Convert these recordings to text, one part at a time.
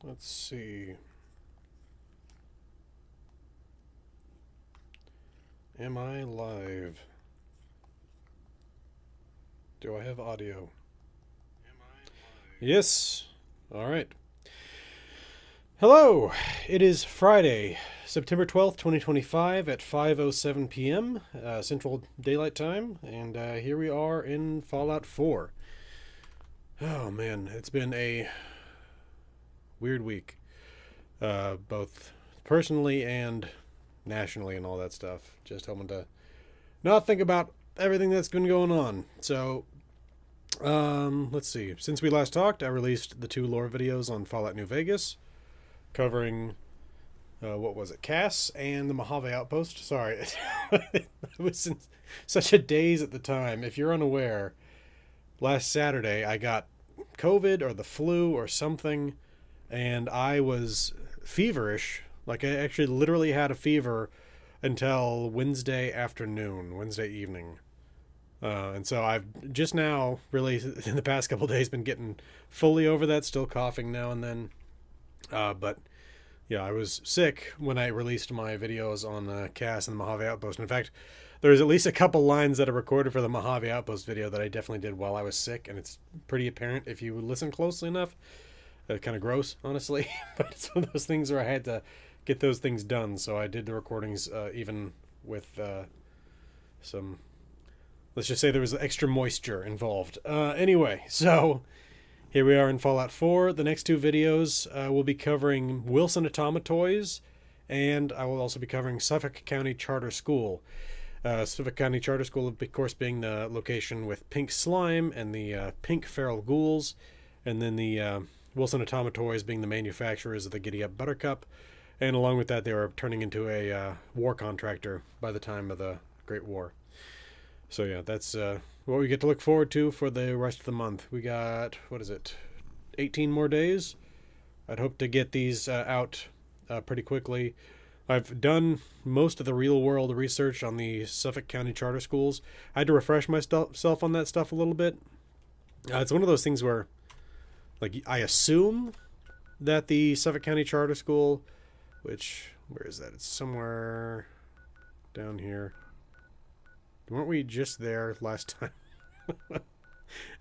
Let's see. Am I live? Do I have audio? Yes. All right. Hello. It is Friday, September 12th, 2025 at 5:07 p.m. Central Daylight Time, and here we are in Fallout 4. Oh man, it's been a weird week, both personally and nationally and all that stuff. Just hoping to not think about everything that's been going on. So, let's see. Since we last talked, I released the 2 lore videos on Fallout New Vegas, covering, what was it, Cass and the Mojave Outpost. Sorry, I was in such a daze at the time. If you're unaware, last Saturday I got COVID or the flu or something, and I was feverish. Like, I actually literally had a fever until Wednesday afternoon, Wednesday evening. And so I've just now, really, in the past couple of days, been getting fully over that, still coughing now and then. But, yeah, I was sick when I released my videos on Cass and the Mojave Outpost. In fact, there's at least a couple lines that are recorded for the Mojave Outpost video that I definitely did while I was sick, and it's pretty apparent if you listen closely enough. Kind of gross, honestly, but it's one of those things where I had to get those things done, so I did the recordings even with some, let's just say there was extra moisture involved. Anyway, so here we are in Fallout 4. The next 2 videos will be covering Wilson Automatoys, and I will also be covering Suffolk County Charter School. Suffolk County Charter School, of course, being the location with Pink Slime and the Pink Feral Ghouls, and then the Wilson Automatoys being the manufacturers of the Giddy Up Buttercup. And along with that, they were turning into a war contractor by the time of the Great War. So yeah, that's what we get to look forward to for the rest of the month. We got, 18 more days? I'd hope to get these out pretty quickly. I've done most of the real-world research on the Suffolk County Charter Schools. I had to refresh myself on that stuff a little bit. It's one of those things where, like, I assume that the Suffolk County Charter School, which, where is that? It's somewhere down here. Weren't we just there last time?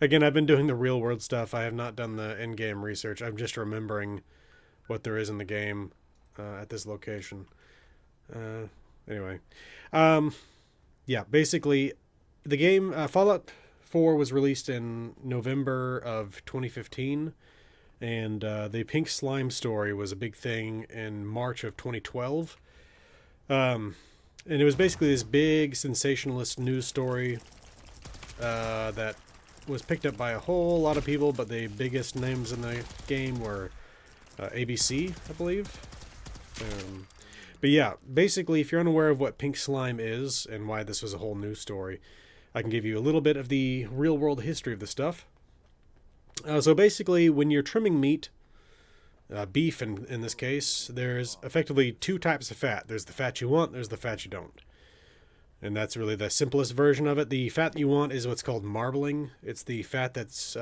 Again, I've been doing the real world stuff. I have not done the in-game research. I'm just remembering what there is in the game at this location. Anyway. Yeah, basically, the game, Fallout 4 was released in November of 2015. And the Pink Slime story was a big thing in March of 2012. And it was basically this big sensationalist news story that was picked up by a whole lot of people, but the biggest names in the game were ABC, I believe. But yeah, basically, if you're unaware of what Pink Slime is and why this was a whole news story, I can give you a little bit of the real-world history of the stuff. So basically, when you're trimming meat, beef in this case, there's effectively 2 types of fat. There's the fat you want, there's the fat you don't. And that's really the simplest version of it. The fat that you want is what's called marbling. It's the fat that's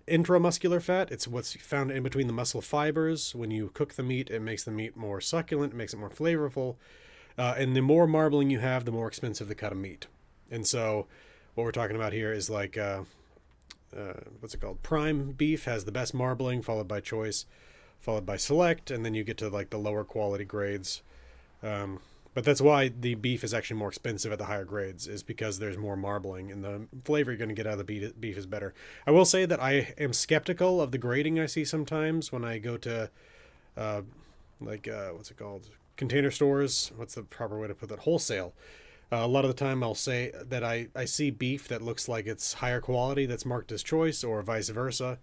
intramuscular fat. It's what's found in between the muscle fibers. When you cook the meat, it makes the meat more succulent, it makes it more flavorful. And the more marbling you have, the more expensive the cut of meat. And so what we're talking about here is like... what's it called? Prime beef has the best marbling, followed by choice, followed by select, and then you get to like the lower quality grades. But that's why the beef is actually more expensive at the higher grades, is because there's more marbling, and the flavor you're going to get out of the beef is better. I will say that I am skeptical of the grading I see sometimes when I go to, what's it called? Container stores. What's the proper way to put that? Wholesale. A lot of the time I'll say that I see beef that looks like it's higher quality that's marked as choice, or vice versa.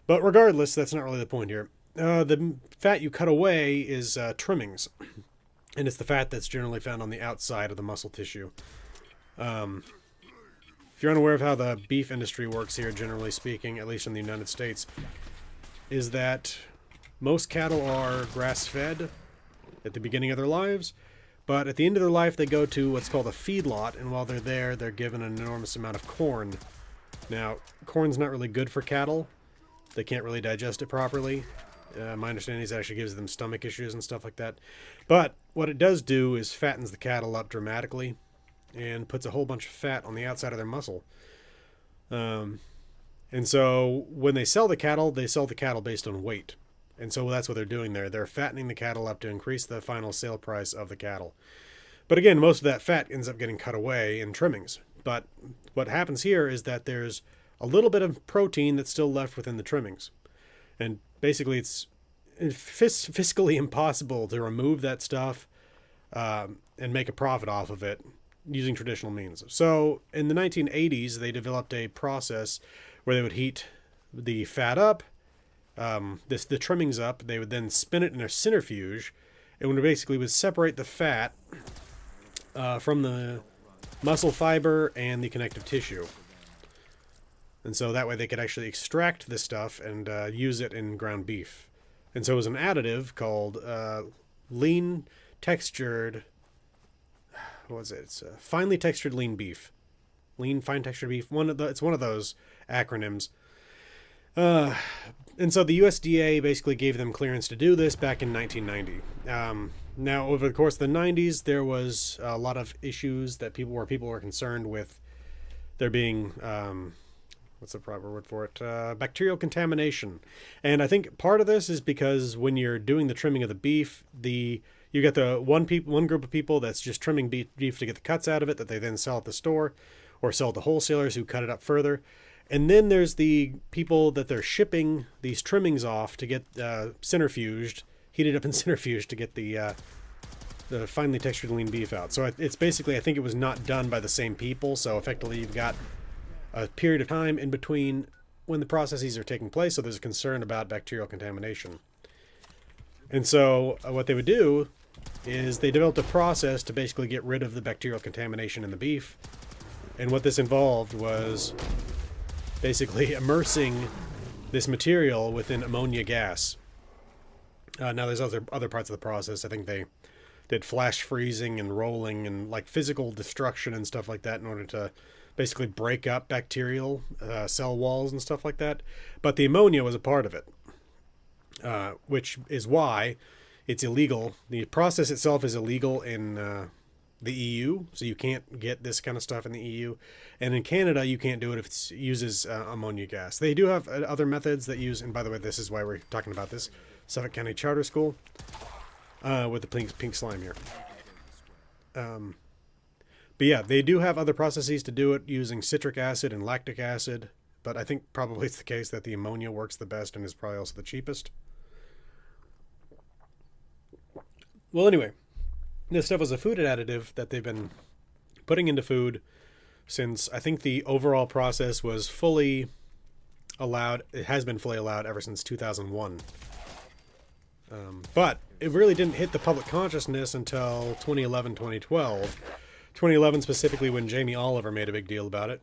But regardless, that's not really the point here. The fat you cut away is trimmings. And it's the fat that's generally found on the outside of the muscle tissue. If you're unaware of how the beef industry works here, generally speaking, at least in the United States, is that most cattle are grass-fed at the beginning of their lives. But at the end of their life, they go to what's called a feedlot, and while they're there, they're given an enormous amount of corn. Now, corn's not really good for cattle. They can't really digest it properly. My understanding is it actually gives them stomach issues and stuff like that. But what it does do is fattens the cattle up dramatically and puts a whole bunch of fat on the outside of their muscle. And so when they sell the cattle based on weight. And so that's what they're doing there. They're fattening the cattle up to increase the final sale price of the cattle. But again, most of that fat ends up getting cut away in trimmings. But what happens here is that there's a little bit of protein that's still left within the trimmings. And basically it's fiscally impossible to remove that stuff and make a profit off of it using traditional means. So in the 1980s, they developed a process where they would heat the fat up, the trimmings up. They would then spin it in a centrifuge. It would basically separate the fat from the muscle fiber and the connective tissue. And so that way they could actually extract this stuff and use it in ground beef. And so it was an additive called lean textured, what was it? It's finely textured lean beef. Lean, fine textured beef. It's one of those acronyms. And so the USDA basically gave them clearance to do this back in 1990. Now, over the course of the 90s, there was a lot of issues that people were concerned with there being, what's the proper word for it? Bacterial contamination. And I think part of this is because when you're doing the trimming of the beef, you get the one group of people that's just trimming beef to get the cuts out of it that they then sell at the store or sell to wholesalers who cut it up further. And then there's the people that they're shipping these trimmings off to get centrifuged, heated up and centrifuged to get the finely textured lean beef out. So it's basically, I think it was not done by the same people. So effectively you've got a period of time in between when the processes are taking place. So there's a concern about bacterial contamination. And so what they would do is they developed a process to basically get rid of the bacterial contamination in the beef. And what this involved was basically immersing this material within ammonia gas. Now there's other parts of the process. I think they did flash freezing and rolling and like physical destruction and stuff like that in order to basically break up bacterial cell walls and stuff like that. But the ammonia was a part of it, which is why it's illegal. The process itself is illegal in the EU, so you can't get this kind of stuff in the EU. And in Canada, you can't do it if it uses ammonia gas. They do have other methods that use, and by the way, this is why we're talking about this, Suffolk County Charter School, with the pink slime here. But yeah, they do have other processes to do it using citric acid and lactic acid, but I think probably it's the case that the ammonia works the best and is probably also the cheapest. Well, anyway, this stuff was a food additive that they've been putting into food since I think the overall process was fully allowed. It has been fully allowed ever since 2001. But it really didn't hit the public consciousness until 2011, 2012. 2011 specifically when Jamie Oliver made a big deal about it,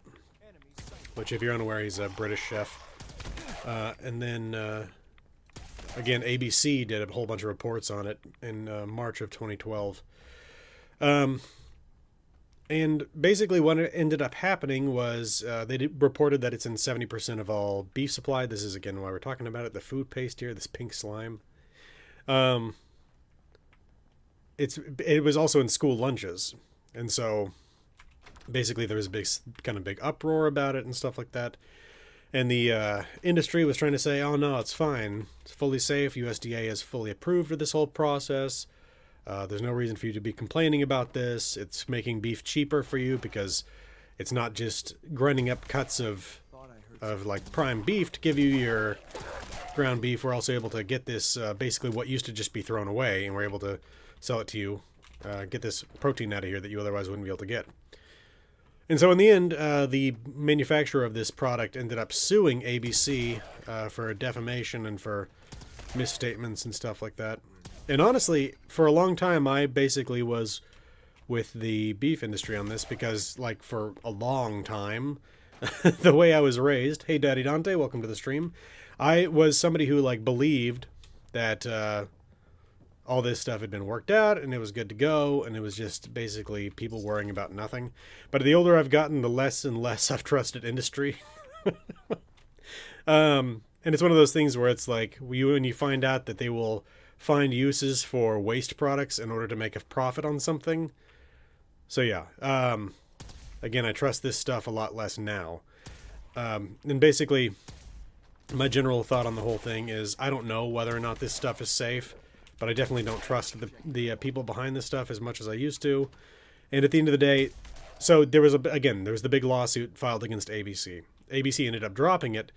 which if you're unaware, he's a British chef. And then again, ABC did a whole bunch of reports on it in March of 2012. And basically what ended up happening was they reported that it's in 70% of all beef supply. This is, again, why we're talking about it, the food paste here, this pink slime. It was also in school lunches. And so basically there was a big uproar about it and stuff like that. And the industry was trying to say, oh no, it's fine. It's fully safe. USDA has fully approved of this whole process. There's no reason for you to be complaining about this. It's making beef cheaper for you because it's not just grinding up cuts of like prime beef to give you your ground beef. We're also able to get this basically what used to just be thrown away, and we're able to sell it to you, get this protein out of here that you otherwise wouldn't be able to get. And so in the end, the manufacturer of this product ended up suing ABC for defamation and for misstatements and stuff like that. And honestly, for a long time, I basically was with the beef industry on this because, like, for a long time, the way I was raised, hey, Daddy Dante, welcome to the stream, I was somebody who, like, believed that all this stuff had been worked out and it was good to go, and it was just basically people worrying about nothing. But the older I've gotten, the less and less I've trusted industry. And And it's one of those things where it's like when you find out that they will find uses for waste products in order to make a profit on something. So yeah, again, I trust this stuff a lot less now. And basically, my general thought on the whole thing is I don't know whether or not this stuff is safe, but I definitely don't trust the people behind this stuff as much as I used to. And at the end of the day, so there was the big lawsuit filed against ABC. ABC ended up dropping it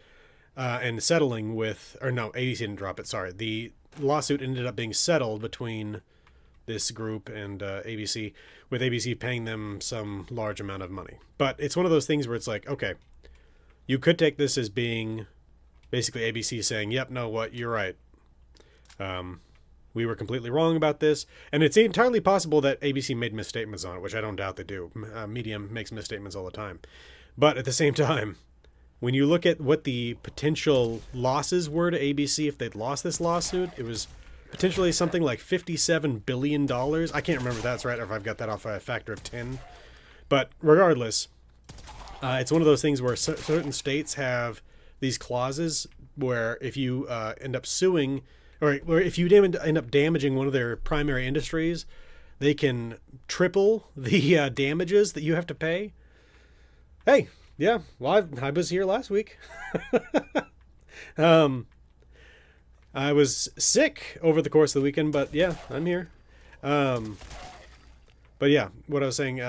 and settling with, or no, ABC didn't drop it. Sorry, the lawsuit ended up being settled between this group and ABC, with ABC paying them some large amount of money. But it's one of those things where it's like, okay, you could take this as being basically ABC saying, "Yep, no, what you're right. We were completely wrong about this," and it's entirely possible that ABC made misstatements on it, which I don't doubt they do. Media makes misstatements all the time, but at the same time, when you look at what the potential losses were to ABC if they'd lost this lawsuit, it was potentially something like $57 billion. I can't remember if that's right or if I've got that off a factor of 10. But regardless, it's one of those things where certain states have these clauses where if you end up suing, or if you end up damaging one of their primary industries, they can triple the damages that you have to pay. Hey, yeah, well, I was here last week. I was sick over the course of the weekend, but yeah, I'm here. But yeah, what I was saying,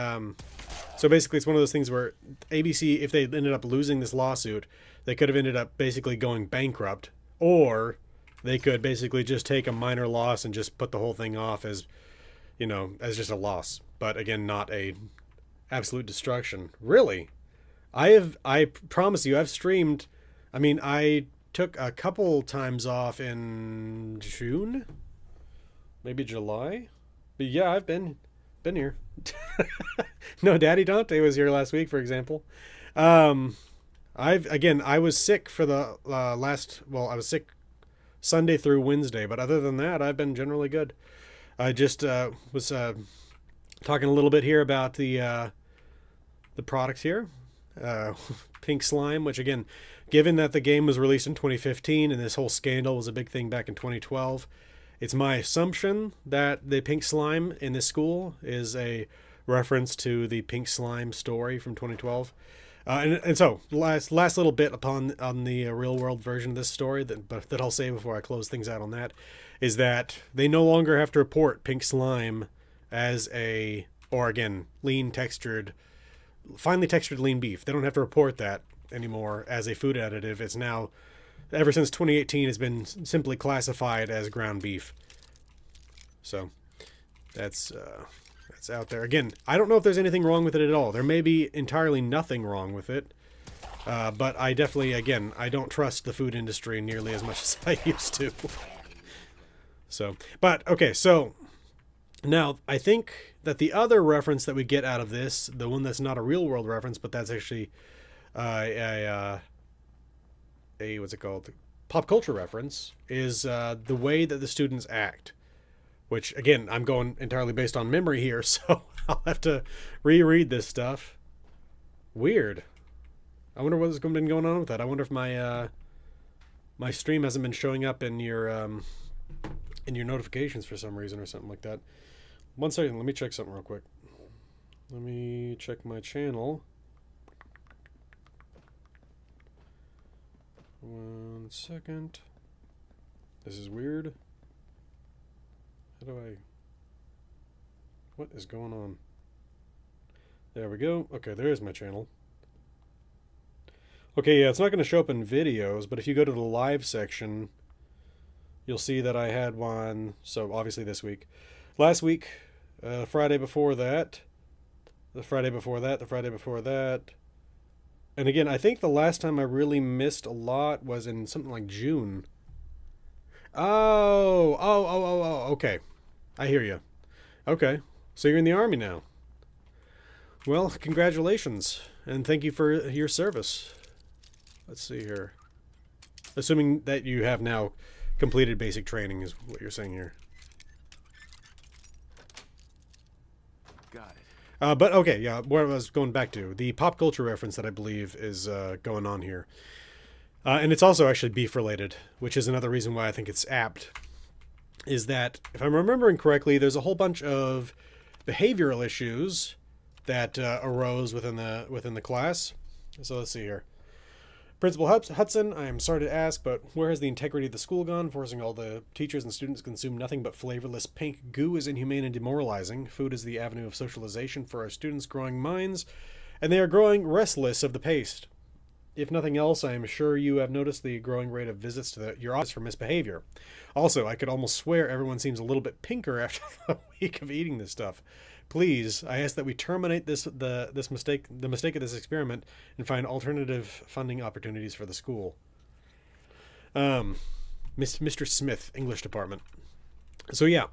so basically it's one of those things where ABC, if they ended up losing this lawsuit, they could have ended up basically going bankrupt, or they could basically just take a minor loss and just put the whole thing off as, as just a loss. But again, not a absolute destruction. Really? I promise you, I've streamed, I took a couple times off in June, maybe July, but yeah, I've been here. No, Daddy Dante was here last week, for example. I was sick for the I was sick Sunday through Wednesday, but other than that, I've been generally good. I just was talking a little bit here about the products here. Pink Slime, which again, given that the game was released in 2015 and this whole scandal was a big thing back in 2012, it's my assumption that the Pink Slime in this school is a reference to the Pink Slime story from 2012. And so last little bit on the real world version of this story that I'll say before I close things out on that is that they no longer have to report Pink Slime as finely textured lean beef. They don't have to report that anymore as a food additive. It's now, ever since 2018, has been simply classified as ground beef. So that's out there. Again, I don't know if there's anything wrong with it at all. There may be entirely nothing wrong with it. But I definitely, again, I don't trust the food industry nearly as much as I used to. So now I think that the other reference that we get out of this, the one that's not a real world reference, but that's actually a what's it called? Pop culture reference, is the way that the students act. Which, again, I'm going entirely based on memory here, so I'll have to reread this stuff. Weird. I wonder what's been going on with that. I wonder if my stream hasn't been showing up in your notifications for some reason or something like that. 1 second, let me check something real quick. Let me check my channel. 1 second. This is weird. What is going on? There we go. Okay, there's my channel. Okay, yeah, it's not going to show up in videos, but if you go to the live section, you'll see that I had one, so obviously this week. Last week, Friday before that, the Friday before that, the Friday before that. And again, I think the last time I really missed a lot was in something like June. Oh, okay. I hear you. Okay, so you're in the Army now. Well, congratulations, and thank you for your service. Let's see here. Assuming that you have now completed basic training is what you're saying here. Got it. But okay, yeah, where I was going back to, the pop culture reference that I believe is going on here And it's also actually beef related, which is another reason why I think it's apt. Is that, if I'm remembering correctly, there's a whole bunch of behavioral issues that arose within the class. So let's see here. Principal Hudson, I am sorry to ask, but where has the integrity of the school gone? Forcing all the teachers and students to consume nothing but flavorless pink goo is inhumane and demoralizing. Food is the avenue of socialization for our students' growing minds, and they are growing restless of the paste. If nothing else, I am sure you have noticed the growing rate of visits to your office for misbehavior. Also, I could almost swear everyone seems a little bit pinker after a week of eating this stuff. Please, I ask that we terminate the mistake of this experiment and find alternative funding opportunities for the school. Mr. Smith, English department. So yeah,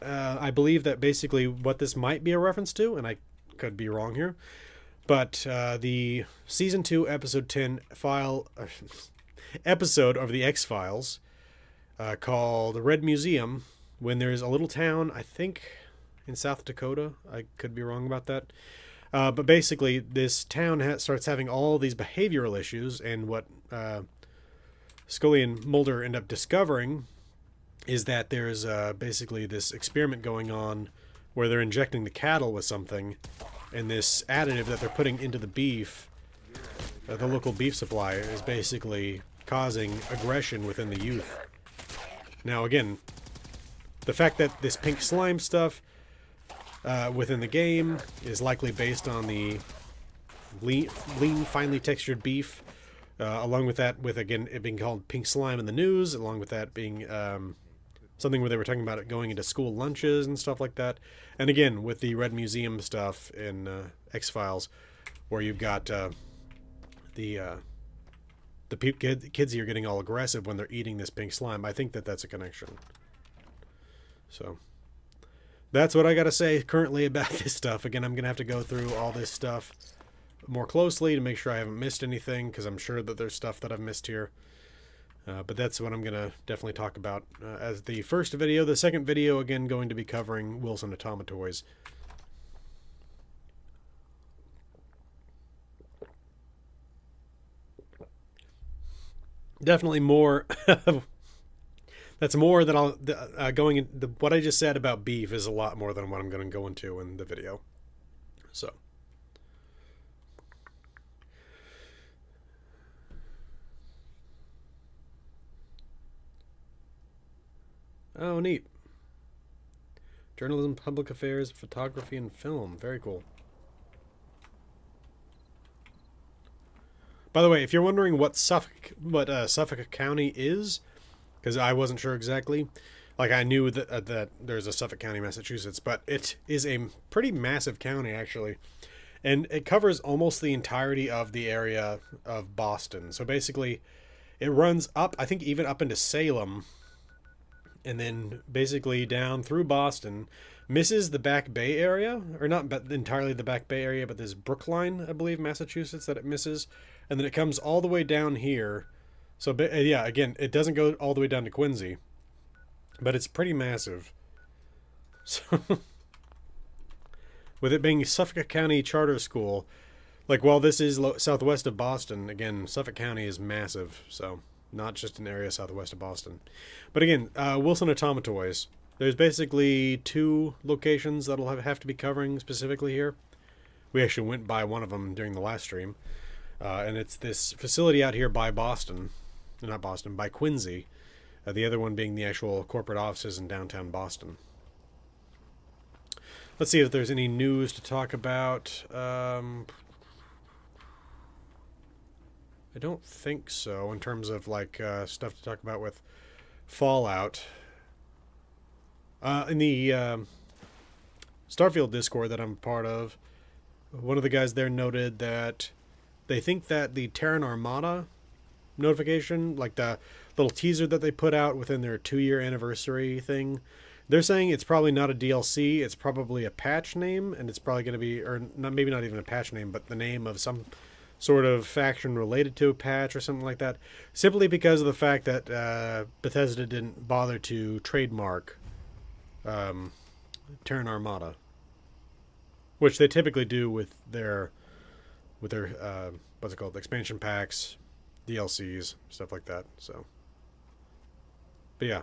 I believe that basically what this might be a reference to, and I could be wrong here, but the season 2 episode 10 episode of the X-Files called The Red Museum, when there's a little town, I think in South Dakota. I could be wrong about that. But basically, this town starts having all these behavioral issues, and what Scully and Mulder end up discovering is that there's basically this experiment going on where they're injecting the cattle with something, and this additive that they're putting into the beef, the local beef supply, is basically causing aggression within the youth. Now, again, the fact that this pink slime stuff within the game is likely based on the lean, finely textured beef, along with that, with again it being called pink slime in the news, along with that being something where they were talking about it going into school lunches and stuff like that. And again, with the Red Museum stuff in X-Files, where you've got the kids here getting all aggressive when they're eating this pink slime. I think that that's a connection. So that's what I got to say currently about this stuff. Again, I'm going to have to go through all this stuff more closely to make sure I haven't missed anything, because I'm sure that there's stuff that I've missed here. But that's what I'm going to definitely talk about as the first video. The second video, again, going to be covering Wilson Automatoys. Definitely more. That's more than I'll going in. What I just said about beef is a lot more than what I'm going to go into in the video. So. Oh, neat. Journalism, public affairs, photography, and film. Very cool. By the way, if you're wondering what Suffolk County is, because I wasn't sure exactly, like I knew that there's a Suffolk County, Massachusetts, but it is a pretty massive county actually, and it covers almost the entirety of the area of Boston. So basically, it runs up, I think, even up into Salem, and then basically down through Boston, misses the Back Bay area, or not entirely the Back Bay area, but there's Brookline, I believe, Massachusetts, that it misses, and then it comes all the way down here. So yeah, again, it doesn't go all the way down to Quincy, but it's pretty massive. So with it being Suffolk County Charter School, like while this is southwest of Boston, again, Suffolk County is massive, so not just an area southwest of Boston. But again, Wilson Automatoys. There's basically 2 locations that'll have to be covering specifically here. We actually went by one of them during the last stream. And it's this facility out here by Boston. Not Boston, by Quincy. The other one being the actual corporate offices in downtown Boston. Let's see if there's any news to talk about. I don't think so, in terms of like stuff to talk about with Fallout. In the Starfield Discord that I'm part of, one of the guys there noted that they think that the Terran Armada notification, like the little teaser that they put out within their 2-year anniversary thing, they're saying it's probably not a DLC, it's probably a patch name, and it's probably going to be, or not, maybe not even a patch name, but the name of some sort of faction related to a patch or something like that, simply because of the fact that Bethesda didn't bother to trademark Terran Armada, which they typically do with their what's it called, expansion packs, DLCs, stuff like that. So, but yeah.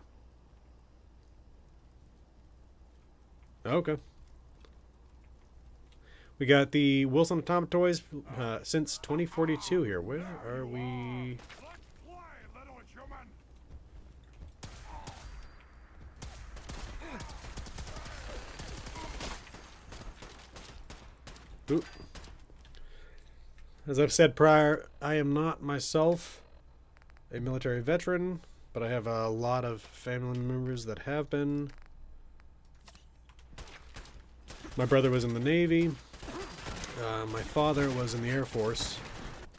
Okay. We got the Wilson Atomic Toys since 2042 here. Where are we? Ooh. As I've said prior, I am not myself a military veteran, but I have a lot of family members that have been. My brother was in the Navy. My father was in the Air Force.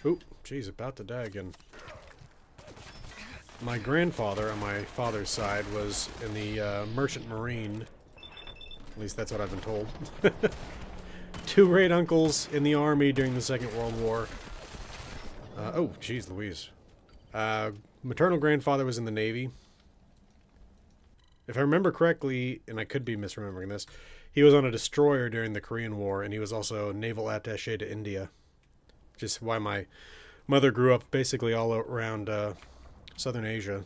Oop, geez, about to die again. My grandfather on my father's side was in the Merchant Marine. At least that's what I've been told. 2 great uncles in the Army during the Second World War. Oh, geez, Louise. Maternal grandfather was in the Navy. If I remember correctly, and I could be misremembering this, he was on a destroyer during the Korean War, and he was also naval attaché to India. Just why my mother grew up basically all around Southern Asia.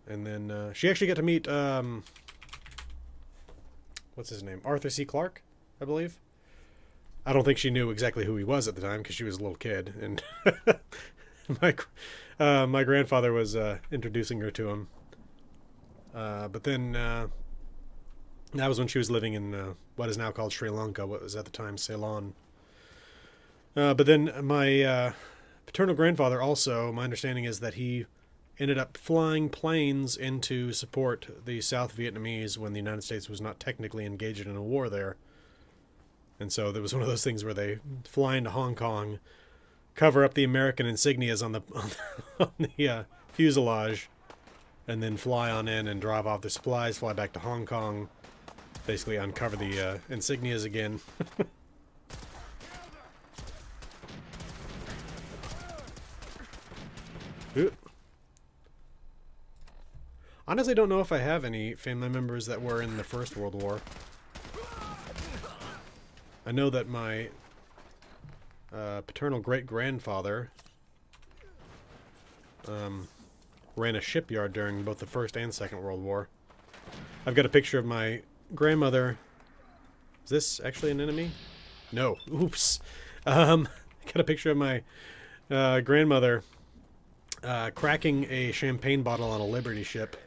And then she actually got to meet, what's his name? Arthur C. Clarke, I believe. I don't think she knew exactly who he was at the time because she was a little kid. And my grandfather was introducing her to him. But then that was when she was living in what is now called Sri Lanka, what was at the time Ceylon. But then my paternal grandfather also, my understanding is that he ended up flying planes in to support the South Vietnamese when the United States was not technically engaged in a war there. And so there was one of those things where they fly into Hong Kong, cover up the American insignias on the fuselage, and then fly on in and drive off the supplies, fly back to Hong Kong, basically uncover the insignias again. Honestly, don't know if I have any family members that were in the First World War. I know that my paternal great-grandfather ran a shipyard during both the First and Second World War. I've got a picture of my grandmother. Is this actually an enemy? No. Oops. Got a picture of my grandmother cracking a champagne bottle on a Liberty ship.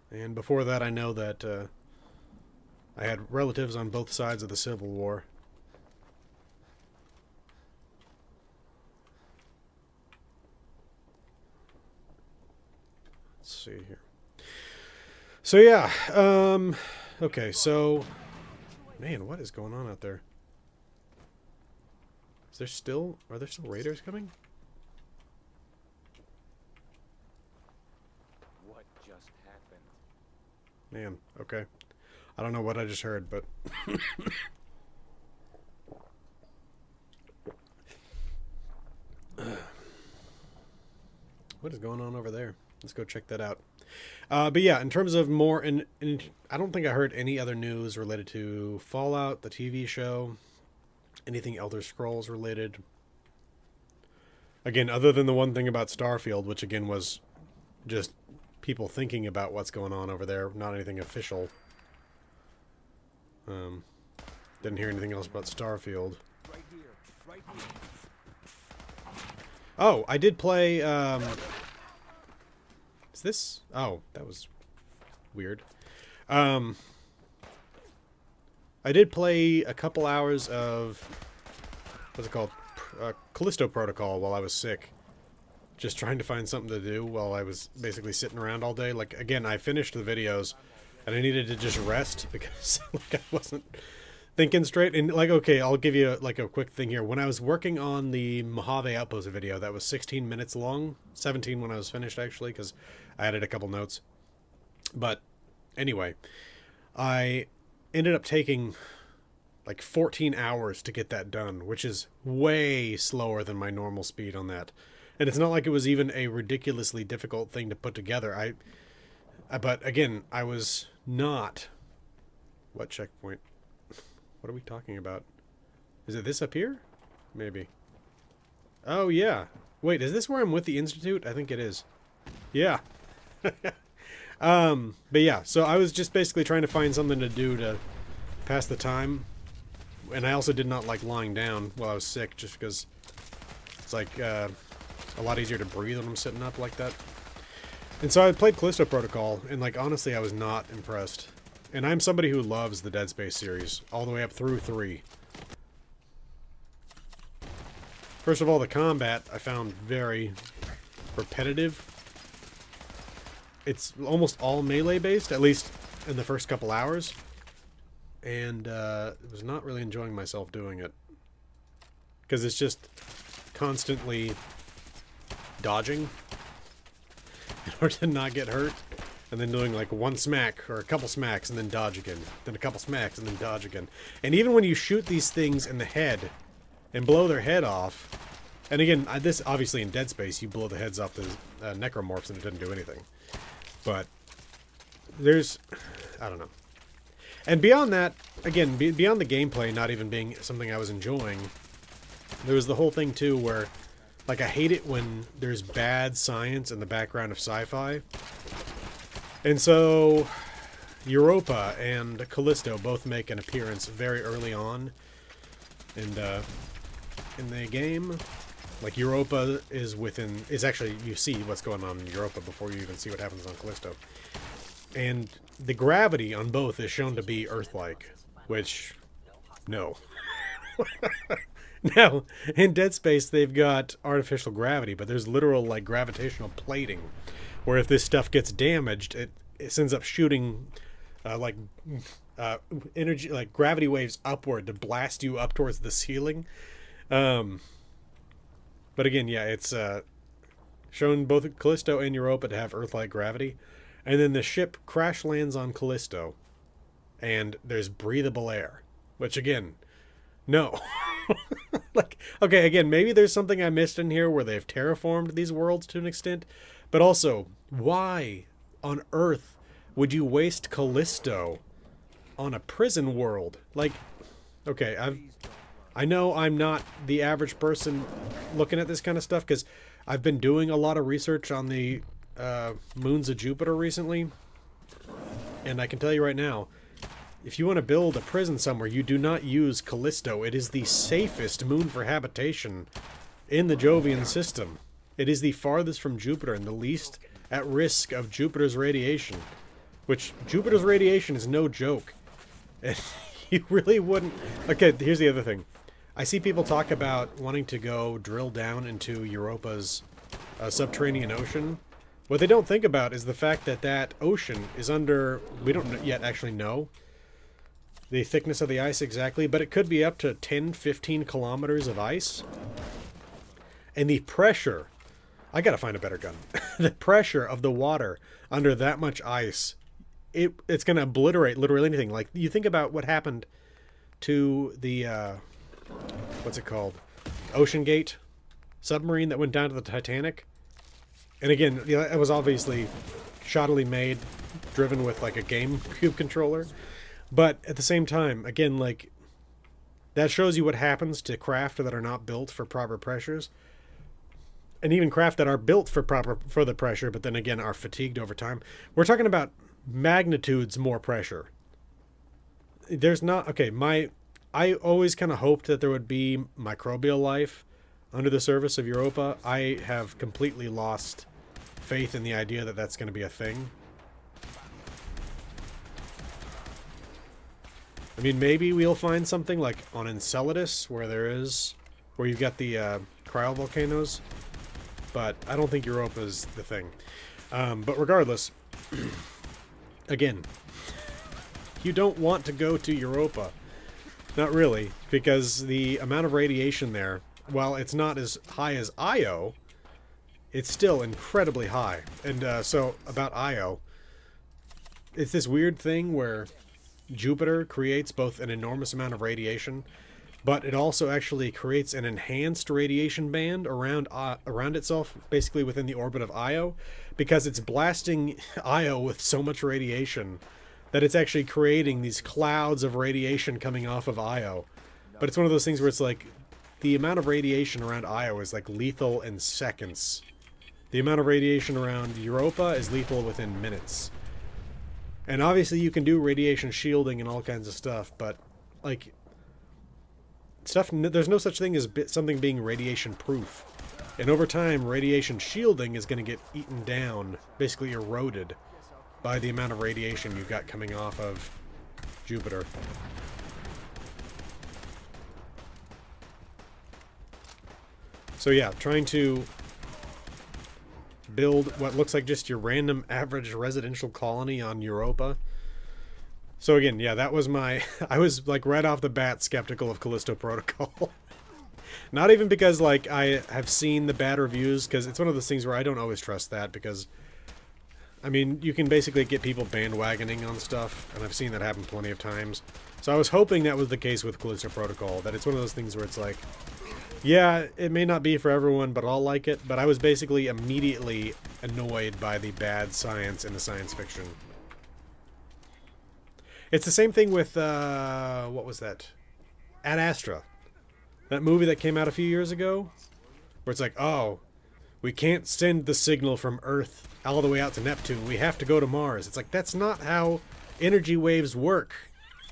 And before that, I know that I had relatives on both sides of the Civil War. Let's see here. So yeah, okay, so, man, what is going on out there? Are there still raiders coming? What just happened? Man, okay. I don't know what I just heard, but... What is going on over there? Let's go check that out. But yeah, in terms of more... I don't think I heard any other news related to Fallout, the TV show, anything Elder Scrolls related. Again, other than the one thing about Starfield, which again was just people thinking about what's going on over there, not anything official. Didn't hear anything else about Starfield. Right here. Right here. Oh, I did play, is this? Oh, that was weird. I did play a couple hours of, what's it called? Callisto Protocol while I was sick. Just trying to find something to do while I was basically sitting around all day. Like, again, I finished the videos and I needed to just rest because like I wasn't thinking straight. And like, okay, I'll give you like a quick thing here. When I was working on the Mojave Outpost video, that was 16 minutes long, 17 when I was finished actually, because I added a couple notes. But anyway, I ended up taking like 14 hours to get that done, which is way slower than my normal speed on that. And it's not like it was even a ridiculously difficult thing to put together. But again, I was not What checkpoint? What are we talking about? Is it this up here? Maybe. Oh, yeah. Wait, is this where I'm with the Institute? I think it is. Yeah. But yeah, so I was just basically trying to find something to do to pass the time. And I also did not like lying down while I was sick, just because it's like a lot easier to breathe when I'm sitting up like that. And so I played Callisto Protocol, and like honestly, I was not impressed. And I'm somebody who loves the Dead Space series, all the way up through 3. First of all, the combat I found very repetitive. It's almost all melee based, at least in the first couple hours. And was not really enjoying myself doing it. Because it's just constantly dodging in order to not get hurt. And then doing like one smack or a couple smacks and then dodge again. Then a couple smacks and then dodge again. And even when you shoot these things in the head and blow their head off. And again, this obviously in Dead Space, you blow the heads off the necromorphs and it doesn't do anything. But there's, I don't know. And beyond that, again, beyond the gameplay not even being something I was enjoying, there was the whole thing too where, like, I hate it when there's bad science in the background of sci-fi. And so, Europa and Callisto both make an appearance very early on in the game. Like, Europa is actually, you see what's going on in Europa before you even see what happens on Callisto. And the gravity on both is shown to be Earth-like, which, no. Now, in Dead Space, they've got artificial gravity, but there's literal, like, gravitational plating, where if this stuff gets damaged, it ends up shooting, energy, like, gravity waves upward to blast you up towards the ceiling. But again, yeah, it's shown both Callisto and Europa to have Earth-like gravity. And then the ship crash lands on Callisto, and there's breathable air. Which, again, no. Like, okay, again, maybe there's something I missed in here where they've terraformed these worlds to an extent. But also, why on Earth would you waste Callisto on a prison world? Like, okay, I know I'm not the average person looking at this kind of stuff, because I've been doing a lot of research on the moons of Jupiter recently, and I can tell you right now, if you want to build a prison somewhere, you do not use Callisto. It is the safest moon for habitation in the Jovian system. It is the farthest from Jupiter and the least at risk of Jupiter's radiation, which Jupiter's radiation is no joke. And you really wouldn't... Okay, here's the other thing. I see people talk about wanting to go drill down into Europa's subterranean ocean. What they don't think about is the fact that that ocean is under... We don't yet actually know the thickness of the ice exactly, but it could be up to 10, 15 kilometers of ice. And the pressure... I gotta find a better gun. The pressure of the water under that much ice, it's gonna obliterate literally anything. Like, you think about what happened to the... what's it called? Ocean Gate submarine that went down to the Titanic. And again, it was obviously shoddily made, driven with like a GameCube controller. But at the same time, again, like, that shows you what happens to craft that are not built for proper pressures. And even craft that are built for the pressure, but then again are fatigued over time. We're talking about magnitudes more pressure. There's not... Okay, I always kind of hoped that there would be microbial life under the surface of Europa. I have completely lost faith in the idea that that's going to be a thing. I mean, maybe we'll find something like on Enceladus, where you've got the cryovolcanoes, but I don't think Europa's the thing. But regardless, again, you don't want to go to Europa. Not really, because the amount of radiation there, while it's not as high as Io, it's still incredibly high. And so, about Io, it's this weird thing where Jupiter creates both an enormous amount of radiation, but it also actually creates an enhanced radiation band around itself, basically within the orbit of Io, because it's blasting Io with so much radiation that it's actually creating these clouds of radiation coming off of Io. But it's one of those things where it's like, the amount of radiation around Io is like lethal in seconds. The amount of radiation around Europa is lethal within minutes. And obviously you can do radiation shielding and all kinds of stuff, but like there's no such thing as something being radiation proof. And over time, radiation shielding is going to get eaten down, basically eroded, by the amount of radiation you've got coming off of Jupiter. So yeah, trying to build what looks like just your random average residential colony on Europa. So again, yeah, that was my... I was, like, right off the bat skeptical of Callisto Protocol. Not even because, like, I have seen the bad reviews, because it's one of those things where I don't always trust that, because, I mean, you can basically get people bandwagoning on stuff, and I've seen that happen plenty of times. So I was hoping that was the case with Callisto Protocol, that it's one of those things where it's like, yeah, it may not be for everyone, but I'll like it. But I was basically immediately annoyed by the bad science in the science fiction. It's the same thing with, what was that? Ad Astra. That movie that came out a few years ago? Where it's like, oh, we can't send the signal from Earth all the way out to Neptune. We have to go to Mars. It's like, that's not how energy waves work.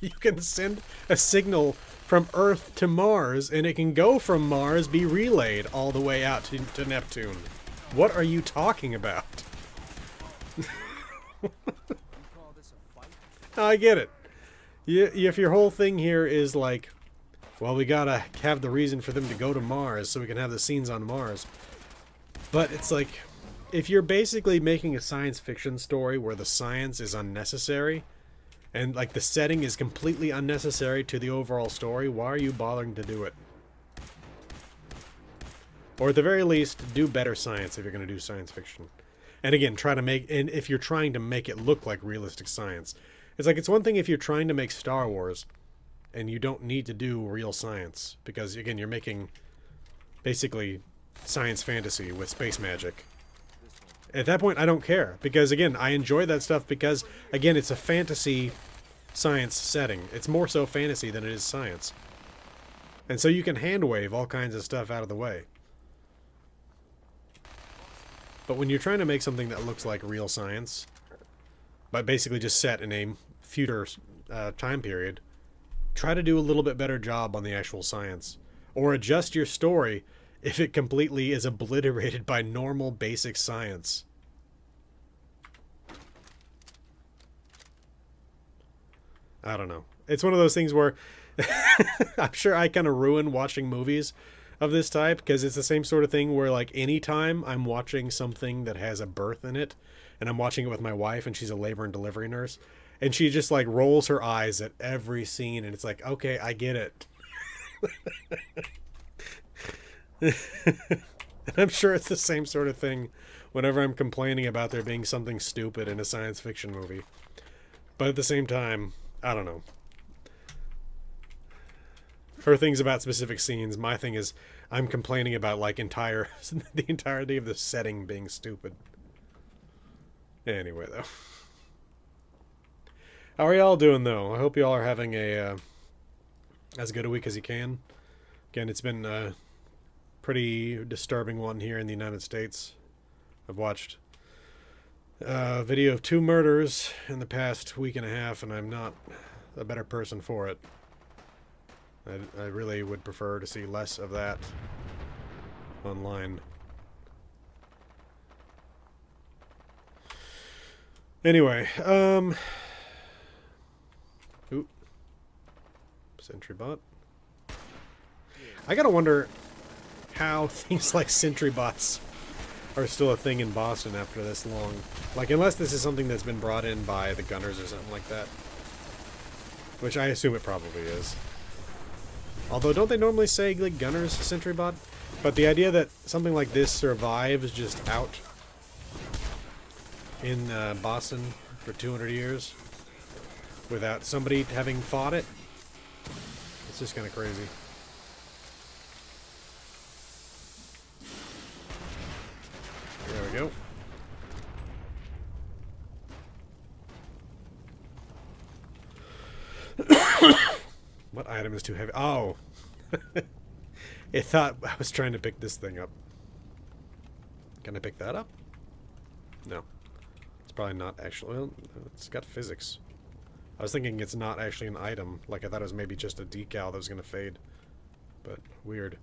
You can send a signal from Earth to Mars, and it can go from Mars, be relayed all the way out to Neptune. What are you talking about? I get it. If your whole thing here is like, well, we gotta have the reason for them to go to Mars so we can have the scenes on Mars. But it's like, if you're basically making a science fiction story where the science is unnecessary, and like the setting is completely unnecessary to the overall story, why are you bothering to do it? Or at the very least, do better science if you're going to do science fiction. And again, and if you're trying to make it look like realistic science. It's like, it's one thing if you're trying to make Star Wars, and you don't need to do real science, because again, you're making basically science fantasy with space magic. At that point, I don't care, because again, I enjoy that stuff because, again, it's a fantasy science setting. It's more so fantasy than it is science. And so you can hand-wave all kinds of stuff out of the way. But when you're trying to make something that looks like real science, but basically just set in a future time period, try to do a little bit better job on the actual science. Or adjust your story if it completely is obliterated by normal basic science. I don't know. It's one of those things where I'm sure I kind of ruin watching movies of this type, because it's the same sort of thing where, like, anytime I'm watching something that has a birth in it, and I'm watching it with my wife, and she's a labor and delivery nurse, and she just, like, rolls her eyes at every scene, and it's like, okay, I get it. And I'm sure it's the same sort of thing whenever I'm complaining about there being something stupid in a science fiction movie. But at the same time, I don't know. Her thing's about specific scenes. My thing is, I'm complaining about, like, the entirety of the setting being stupid. Anyway, though. How are y'all doing, though? I hope y'all are having a as good a week as you can. Again, it's been a pretty disturbing one here in the United States. I've watched a video of 2 murders in the past week and a half, and I'm not a better person for it. I really would prefer to see less of that online. Anyway, Oop. Sentry bot. I gotta wonder how things like sentry bots are still a thing in Boston after this long. Like, unless this is something that's been brought in by the Gunners or something like that. Which I assume it probably is. Although, don't they normally say, like, Gunners sentry bot? But the idea that something like this survives just out in Boston for 200 years without somebody having fought it, it's just kind of crazy. There we go. What item is too heavy? Oh. It thought I was trying to pick this thing up. Can I pick that up? No. It's probably not actually... Well, it's got physics. I was thinking it's not actually an item. Like, I thought it was maybe just a decal that was going to fade. But, weird.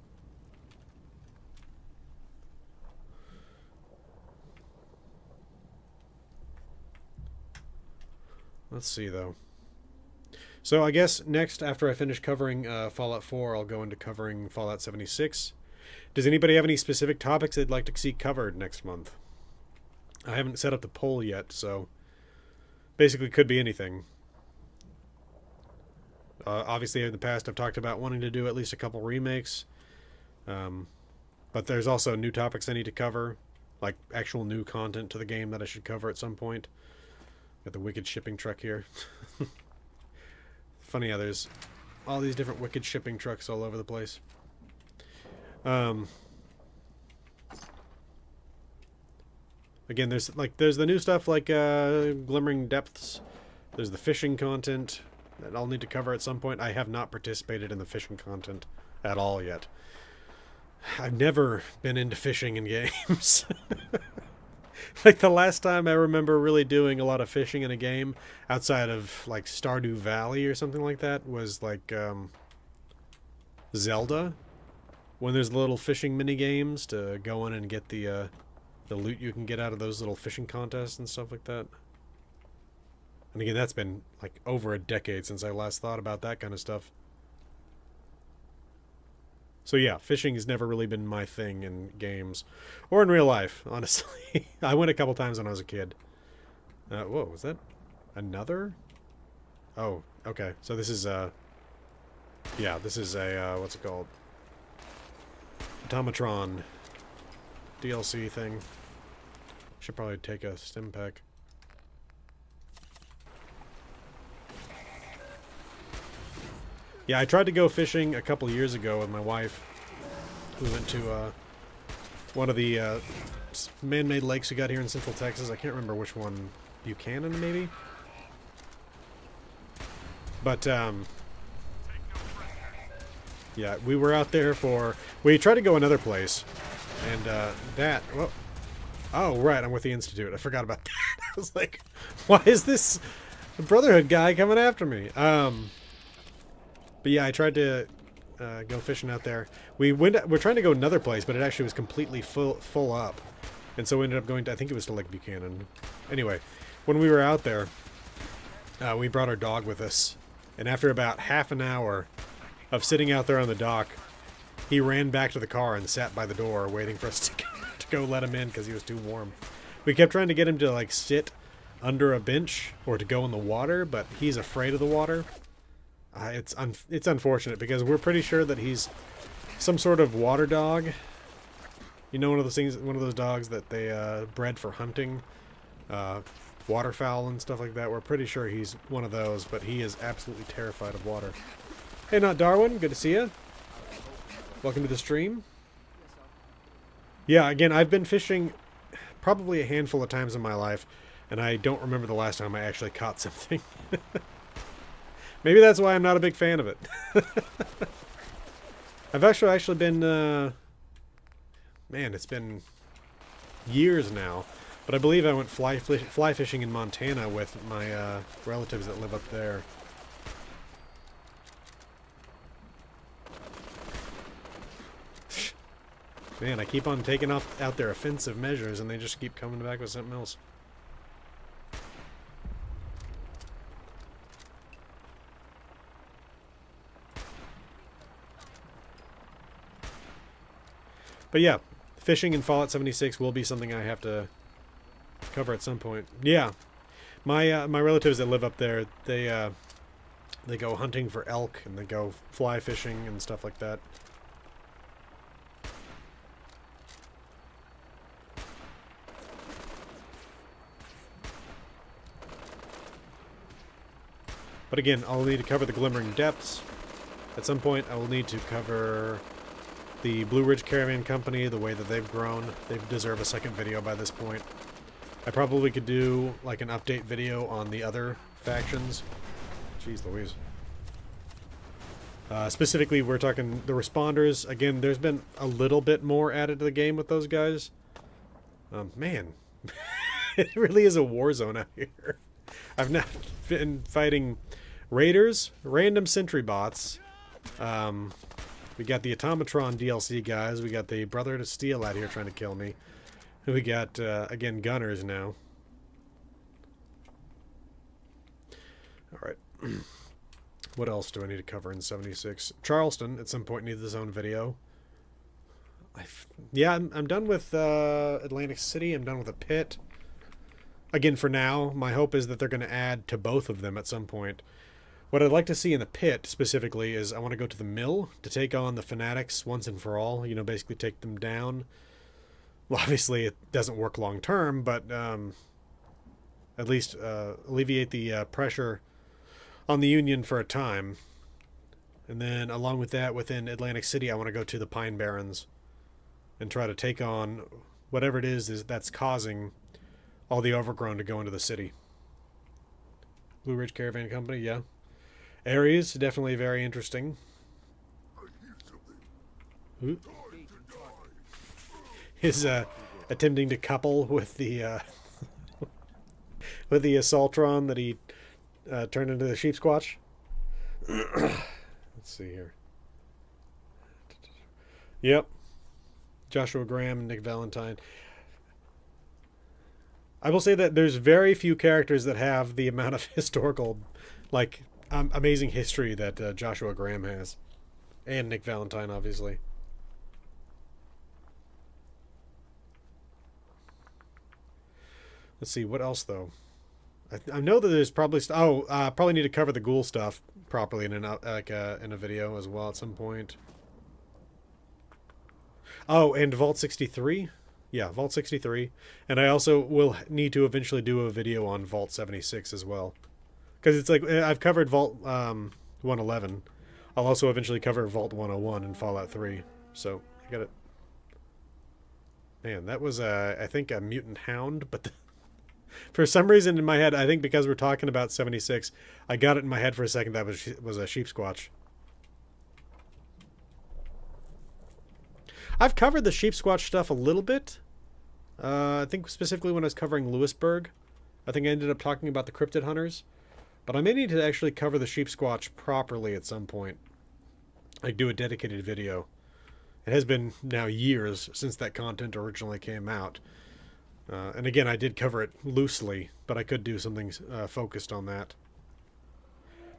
Let's see, though. So, I guess next, after I finish covering Fallout 4, I'll go into covering Fallout 76. Does anybody have any specific topics they'd like to see covered next month? I haven't set up the poll yet, so... Basically, could be anything. Obviously, in the past, I've talked about wanting to do at least a couple remakes. But there's also new topics I need to cover. Like, actual new content to the game that I should cover at some point. Got the wicked shipping truck here. Funny how there's all these different wicked shipping trucks all over the place. Again, there's the new stuff like Glimmering Depths. There's the fishing content that I'll need to cover at some point. I have not participated in the fishing content at all yet. I've never been into fishing in games. Like, the last time I remember really doing a lot of fishing in a game outside of, like, Stardew Valley or something like that was, like, Zelda. When there's little fishing mini-games to go in and get the loot you can get out of those little fishing contests and stuff like that. And again, that's been, like, over a decade since I last thought about that kind of stuff. So yeah, fishing has never really been my thing in games. Or in real life, honestly. I went a couple times when I was a kid. Whoa, was that another? Oh, okay. So this is, yeah, this is a, what's it called? Automatron DLC thing. Should probably take a stim pack. Yeah, I tried to go fishing a couple years ago with my wife. We went to one of the man-made lakes we got here in Central Texas. I can't remember which one. Buchanan, maybe? But, yeah, we were out there for... We tried to go another place. And that... Well, oh, right, I'm with the Institute. I forgot about that. I was like, why is this Brotherhood guy coming after me? But yeah, I tried to go fishing out there. We're trying to go another place, but it actually was completely full up. And so we ended up going to, I think it was to Lake Buchanan. Anyway, when we were out there, we brought our dog with us. And after about half an hour of sitting out there on the dock, he ran back to the car and sat by the door waiting for us to go let him in because he was too warm. We kept trying to get him to, like, sit under a bench or to go in the water, but he's afraid of the water. It's unfortunate because we're pretty sure that he's some sort of water dog. You know, one of those dogs that they bred for hunting, waterfowl and stuff like that. We're pretty sure he's one of those, but he is absolutely terrified of water. Hey, Not Darwin, good to see you. Welcome to the stream. Yeah, again, I've been fishing probably a handful of times in my life, and I don't remember the last time I actually caught something. Maybe that's why I'm not a big fan of it. I've actually been, man, it's been years now, but I believe I went fly fishing in Montana with my relatives that live up there. Man, I keep on taking out their offensive measures, and they just keep coming back with something else. But yeah, fishing in Fallout 76 will be something I have to cover at some point. Yeah, my relatives that live up there, they go hunting for elk and they go fly fishing and stuff like that. But again, I'll need to cover the Glimmering Depths. At some point, I will need to cover the Blue Ridge Caravan Company, the way that they've grown. They deserve a second video by this point. I probably could do like an update video on the other factions. Jeez Louise. Specifically, we're talking the responders. Again, there's been a little bit more added to the game with those guys. Man, it really is a war zone out here. I've now been fighting raiders, random sentry bots. We got the Automatron DLC guys. We got the Brotherhood of Steel out here trying to kill me. We got, again, gunners now. Alright. What else do I need to cover in 76? Charleston, at some point, needs its own video. Yeah, I'm done with Atlantic City. I'm done with the pit. Again, for now, my hope is that they're going to add to both of them at some point. What I'd like to see in the pit, specifically, is I want to go to the mill to take on the Fanatics once and for all. You know, basically take them down. Well, obviously, it doesn't work long term, but at least alleviate the pressure on the Union for a time. And then, along with that, within Atlantic City, I want to go to the Pine Barrens and try to take on whatever it is that's causing all the overgrown to go into the city. Blue Ridge Caravan Company, yeah. Ares, definitely very interesting. Ooh. Is attempting to couple with the with the Assaultron that he turned into the Sheep Squatch. Let's see here. Yep. Joshua Graham and Nick Valentine. I will say that there's very few characters that have the amount of historical, like, amazing history that Joshua Graham has. And Nick Valentine, obviously. Let's see, what else, though? I know that there's probably... probably need to cover the ghoul stuff properly in a video as well at some point. Oh, and Vault 63? Yeah, Vault 63. And I also will need to eventually do a video on Vault 76 as well. Because it's like, I've covered Vault 111. I'll also eventually cover Vault 101 in Fallout 3. So, I got it. Man, that was, I think, a mutant hound, but... For some reason in my head, I think because we're talking about 76, I got it in my head for a second that was a Sheep Squatch. I've covered the Sheep Squatch stuff a little bit. I think specifically when I was covering Lewisburg. I think I ended up talking about the Cryptid Hunters. But I may need to actually cover the Sheep Squatch properly at some point. Like do a dedicated video. It has been now years since that content originally came out. And again, I did cover it loosely, but I could do something focused on that.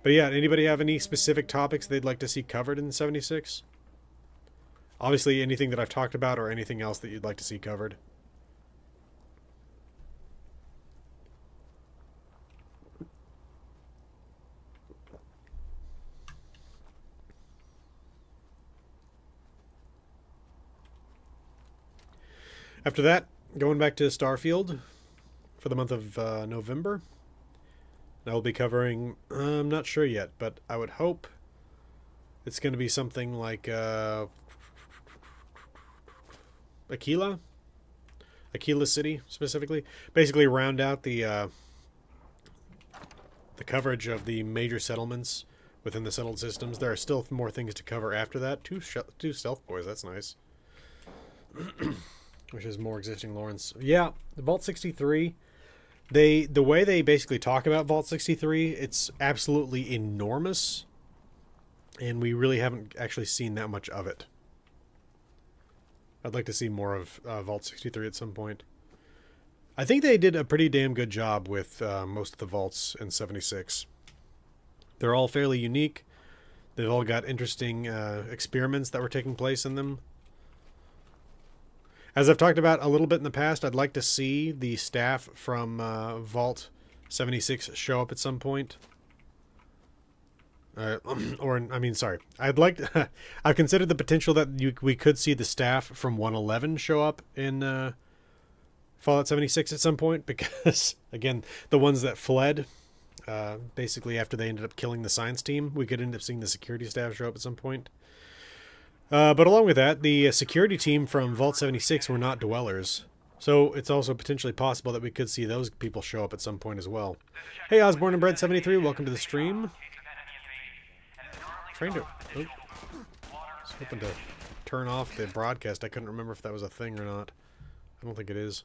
But yeah, anybody have any specific topics they'd like to see covered in 76? Obviously, anything that I've talked about or anything else that you'd like to see covered. After that, going back to Starfield for the month of November. I will be covering, I'm not sure yet, but I would hope it's going to be something like Aquila City, specifically. Basically round out the coverage of the major settlements within the settled systems. There are still more things to cover after that. Two stealth boys, that's nice. Which is more existing Lawrence. Yeah, the Vault 63, the way they basically talk about Vault 63, it's absolutely enormous. And we really haven't actually seen that much of it. I'd like to see more of Vault 63 at some point. I think they did a pretty damn good job with most of the vaults in 76. They're all fairly unique. They've all got interesting experiments that were taking place in them. As I've talked about a little bit in the past, I'd like to see the staff from Vault 76 show up at some point. I'd like to, I've considered the potential that we could see the staff from 111 show up in Fallout 76 at some point, because, again, the ones that fled, basically after they ended up killing the science team, we could end up seeing the security staff show up at some point. But along with that, the security team from Vault 76 were not dwellers. So it's also potentially possible that we could see those people show up at some point as well. Hey, Osborne and Bread 73, welcome to the stream. Trying to... Oh. I was hoping to turn off the broadcast. I couldn't remember if that was a thing or not. I don't think it is.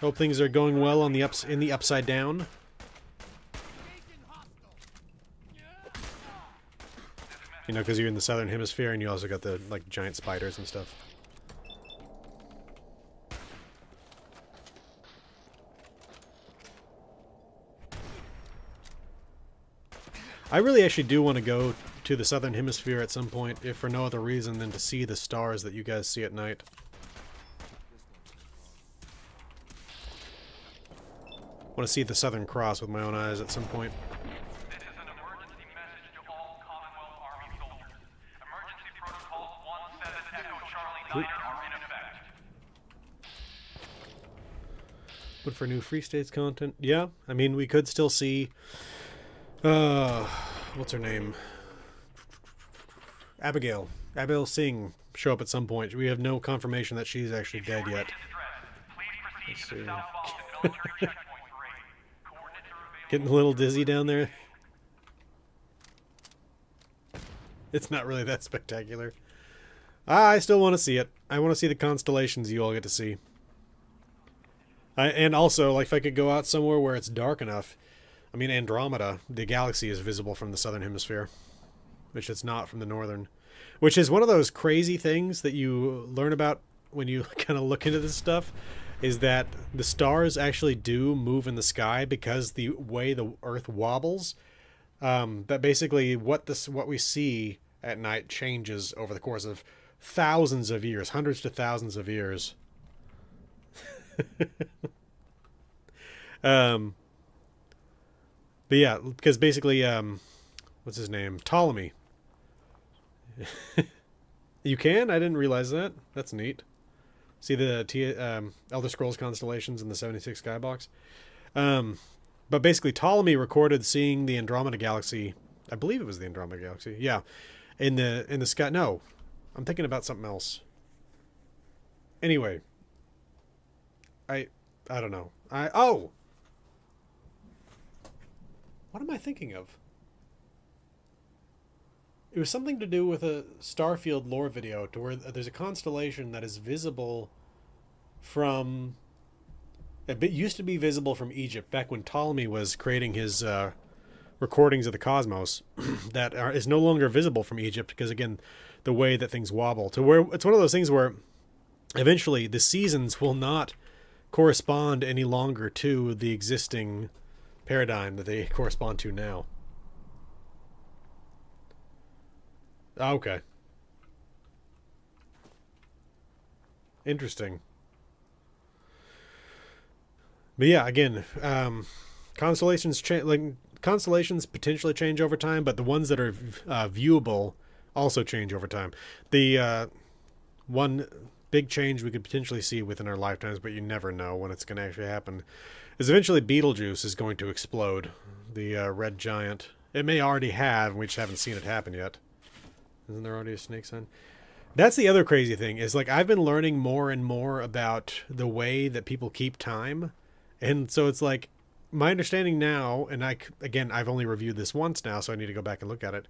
Hope things are going well on the in the Upside Down. You know, because you're in the Southern Hemisphere and you also got the, like, giant spiders and stuff. I really actually do want to go to the Southern Hemisphere at some point, if for no other reason than to see the stars that you guys see at night. Want to see the Southern Cross with my own eyes at some point. This is an emergency message to all Commonwealth Army soldiers. Emergency protocols 17 Echo Charlie 9 are in effect. But for new Free States content, yeah, I mean, we could still see, what's her name? Abigail Singh show up at some point. We have no confirmation that she's actually dead yet. Let's see. Getting a little dizzy down there. It's not really that spectacular. I still want to see it. I want to see the constellations you all get to see. And also, like, if I could go out somewhere where it's dark enough. I mean, Andromeda, the galaxy, is visible from the Southern Hemisphere, which it's not from the Northern. Which is one of those crazy things that you learn about when you kind of look into this stuff, is that the stars actually do move in the sky because the way the Earth wobbles, that basically what we see at night changes over the course of thousands of years, hundreds to thousands of years. But yeah, because basically, what's his name? Ptolemy. You can? I didn't realize that. That's neat. See the Elder Scrolls constellations in the 76 skybox. But basically, Ptolemy recorded seeing the Andromeda Galaxy. I believe it was the Andromeda Galaxy. Yeah, in the sky. No, I'm thinking about something else. Anyway, I don't know. What am I thinking of? It was something to do with a Starfield lore video to where there's a constellation that is visible from... It used to be visible from Egypt back when Ptolemy was creating his recordings of the cosmos that is no longer visible from Egypt because, again, the way that things wobble. To where it's one of those things where eventually the seasons will not correspond any longer to the existing paradigm that they correspond to now. Okay. Interesting. But yeah, again, constellations constellations potentially change over time, but the ones that are viewable also change over time. The one big change we could potentially see within our lifetimes, but you never know when it's going to actually happen, is eventually Betelgeuse is going to explode. The red giant. It may already have, and we just haven't seen it happen yet. Isn't there already a snake sign? That's the other crazy thing, is like I've been learning more and more about the way that people keep time. And so it's like my understanding now, and I've only reviewed this once now, so I need to go back and look at it,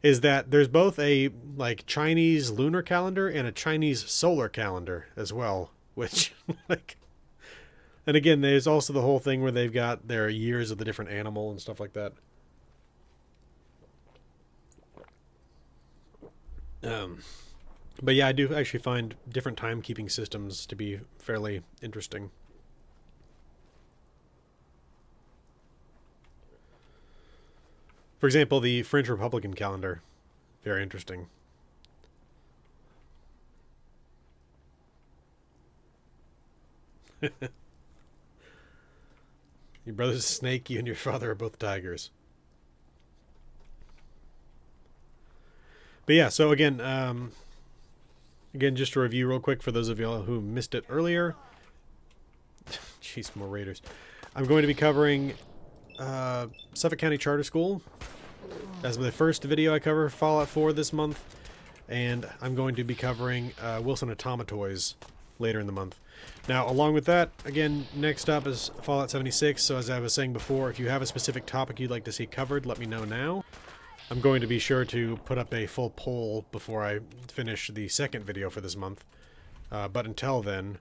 is that there's both a like Chinese lunar calendar and a Chinese solar calendar as well, which like, and again, there's also the whole thing where they've got their years of the different animal and stuff like that. But yeah, I do actually find different timekeeping systems to be fairly interesting. For example, the French Republican calendar. Very interesting. Your brother's a snake, you and your father are both tigers. But yeah, so again, just to review real quick for those of y'all who missed it earlier. Jeez, more raiders. I'm going to be covering Suffolk County Charter School as the first video I cover Fallout 4 this month, and I'm going to be covering Wilson Automatoys later in the month. Now, along with that, again, next up is Fallout 76. So as I was saying before, if you have a specific topic you'd like to see covered, let me know now. I'm going to be sure to put up a full poll before I finish the second video for this month. But until then,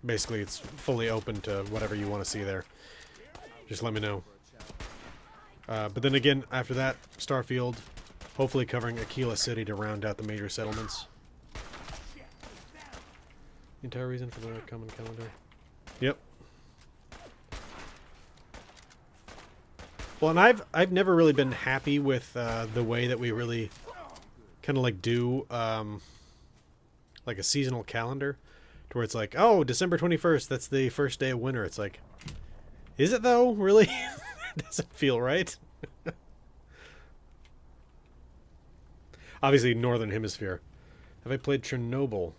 basically it's fully open to whatever you want to see there. Just let me know. But then again, after that, Starfield, hopefully covering Aquila City to round out the major settlements. The entire reason for the common calendar. Yep. Well, and I've never really been happy with the way that we really kind of like do like a seasonal calendar, to where it's like, oh, December 21st, that's the first day of winter. It's like, is it though? Really? It doesn't feel right. Obviously, Northern Hemisphere. Have I played Chernobyl?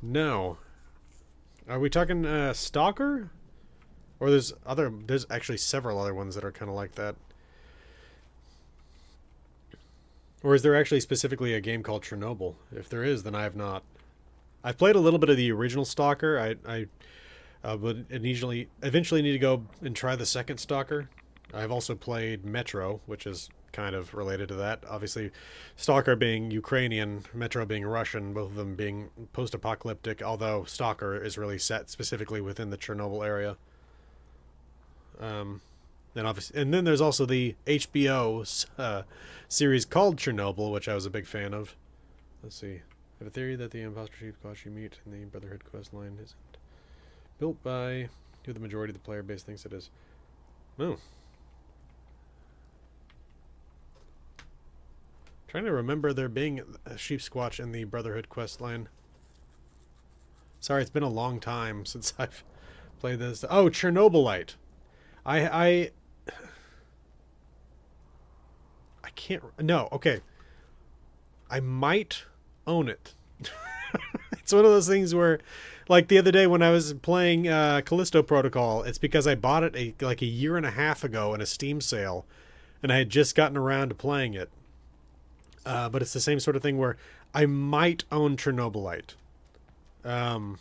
No. Are we talking Stalker? Or there's actually several other ones that are kind of like that. Or is there actually specifically a game called Chernobyl? If there is, then I have not. I've played a little bit of the original Stalker. I would eventually need to go and try the second Stalker. I've also played Metro, which is kind of related to that. Obviously, Stalker being Ukrainian, Metro being Russian, both of them being post-apocalyptic, although Stalker is really set specifically within the Chernobyl area. And then there's also the HBO series called Chernobyl, which I was a big fan of. Let's see. I have a theory that the imposter chief class you meet in the Brotherhood quest line isn't built by who the majority of the player base thinks it is. Oh. Trying to remember there being a sheep squatch in the Brotherhood quest line. Sorry, it's been a long time since I've played this. Oh, Chernobylite. I can't... No, okay. I might own it. It's one of those things where, like the other day when I was playing Callisto Protocol, it's because I bought it like a year and a half ago in a Steam sale, and I had just gotten around to playing it. But it's the same sort of thing where I might own Chernobylite. I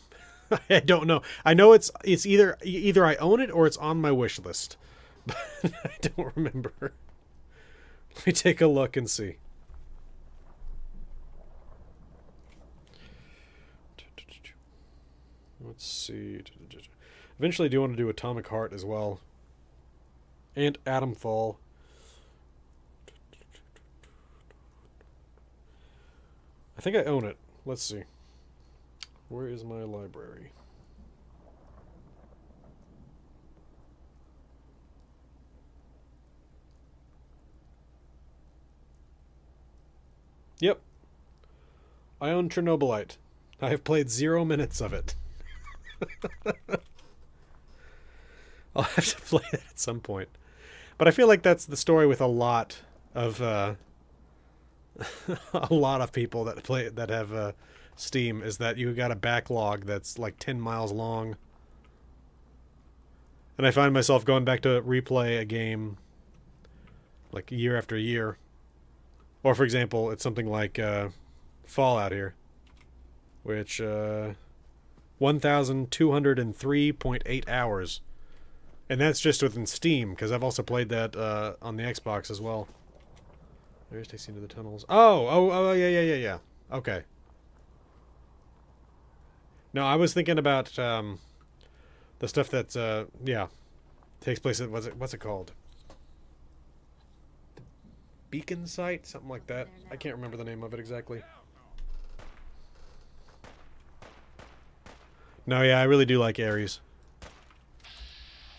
don't know. I know it's either I own it or it's on my wish list. But I don't remember. Let me take a look and see. Let's see. Eventually I do want to do Atomic Heart as well. And Atomfall. I think I own it. Let's see. Where is my library? Yep. I own Chernobylite. I have played 0 minutes of it. I'll have to play it at some point. But I feel like that's the story with a lot of a lot of people that have Steam, is that you got a backlog that's like 10 miles long. And I find myself going back to replay a game like year after year. Or for example, it's something like Fallout here, which 1,203.8 hours. And that's just within Steam, because I've also played that on the Xbox as well. There's takes you into the tunnels. Oh, yeah. Okay. No, I was thinking about the stuff that's takes place at what's it called? The Beacon Site, something like that. I can't remember the name of it exactly. No, yeah, I really do like Ares.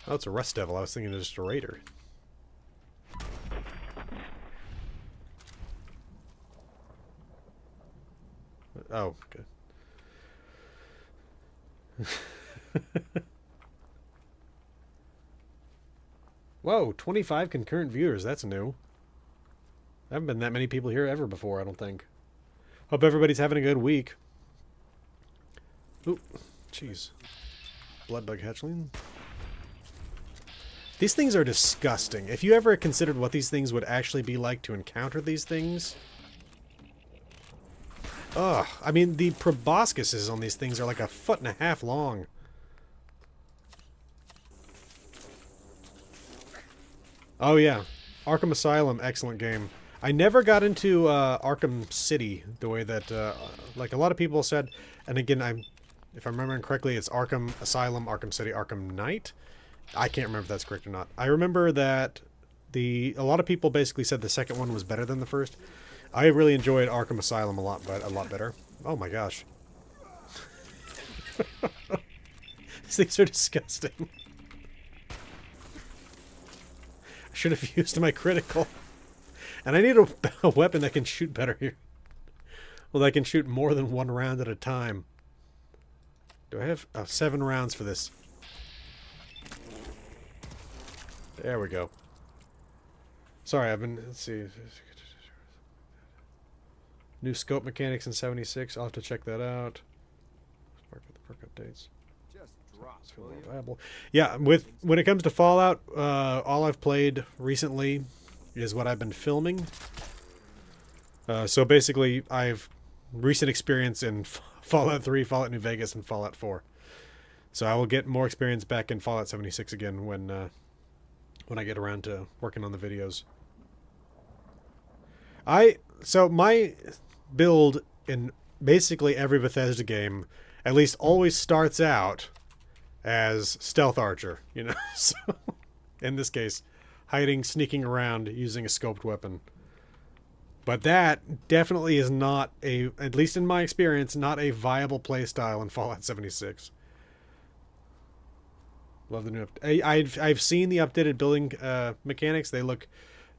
Oh, it's a Rust Devil. I was thinking it was just a Raider. Oh, good. Whoa, 25 concurrent viewers. That's new. There haven't been that many people here ever before, I don't think. Hope everybody's having a good week. Oop, jeez. Bloodbug hatchling. These things are disgusting. If you ever considered what these things would actually be like to encounter these things... Ugh. I mean, the proboscises on these things are like 1.5 feet long. Oh, yeah. Arkham Asylum, excellent game. I never got into Arkham City the way that, like a lot of people said, and again, if I'm remembering correctly, it's Arkham Asylum, Arkham City, Arkham Knight. I can't remember if that's correct or not. I remember that a lot of people basically said the second one was better than the first. I really enjoyed Arkham Asylum a lot better. Oh my gosh. These things are disgusting. I should have used my critical. And I need a weapon that can shoot better here. Well, that can shoot more than one round at a time. Do I have 7 rounds for this? There we go. Sorry, let's see. New scope mechanics in 76. I'll have to check that out. Mark with the perk updates. Just drop, It's will more you? viable. Yeah, when it comes to Fallout, all I've played recently is what I've been filming. So basically, I've recent experience in Fallout 3, Fallout New Vegas, and Fallout 4. So I will get more experience back in Fallout 76 again when I get around to working on the videos. So my build in basically every Bethesda game at least always starts out as Stealth Archer, you know? So in this case, hiding, sneaking around, using a scoped weapon. But that definitely is not at least in my experience, not a viable playstyle in Fallout 76. Love the new I've seen the updated building mechanics. They look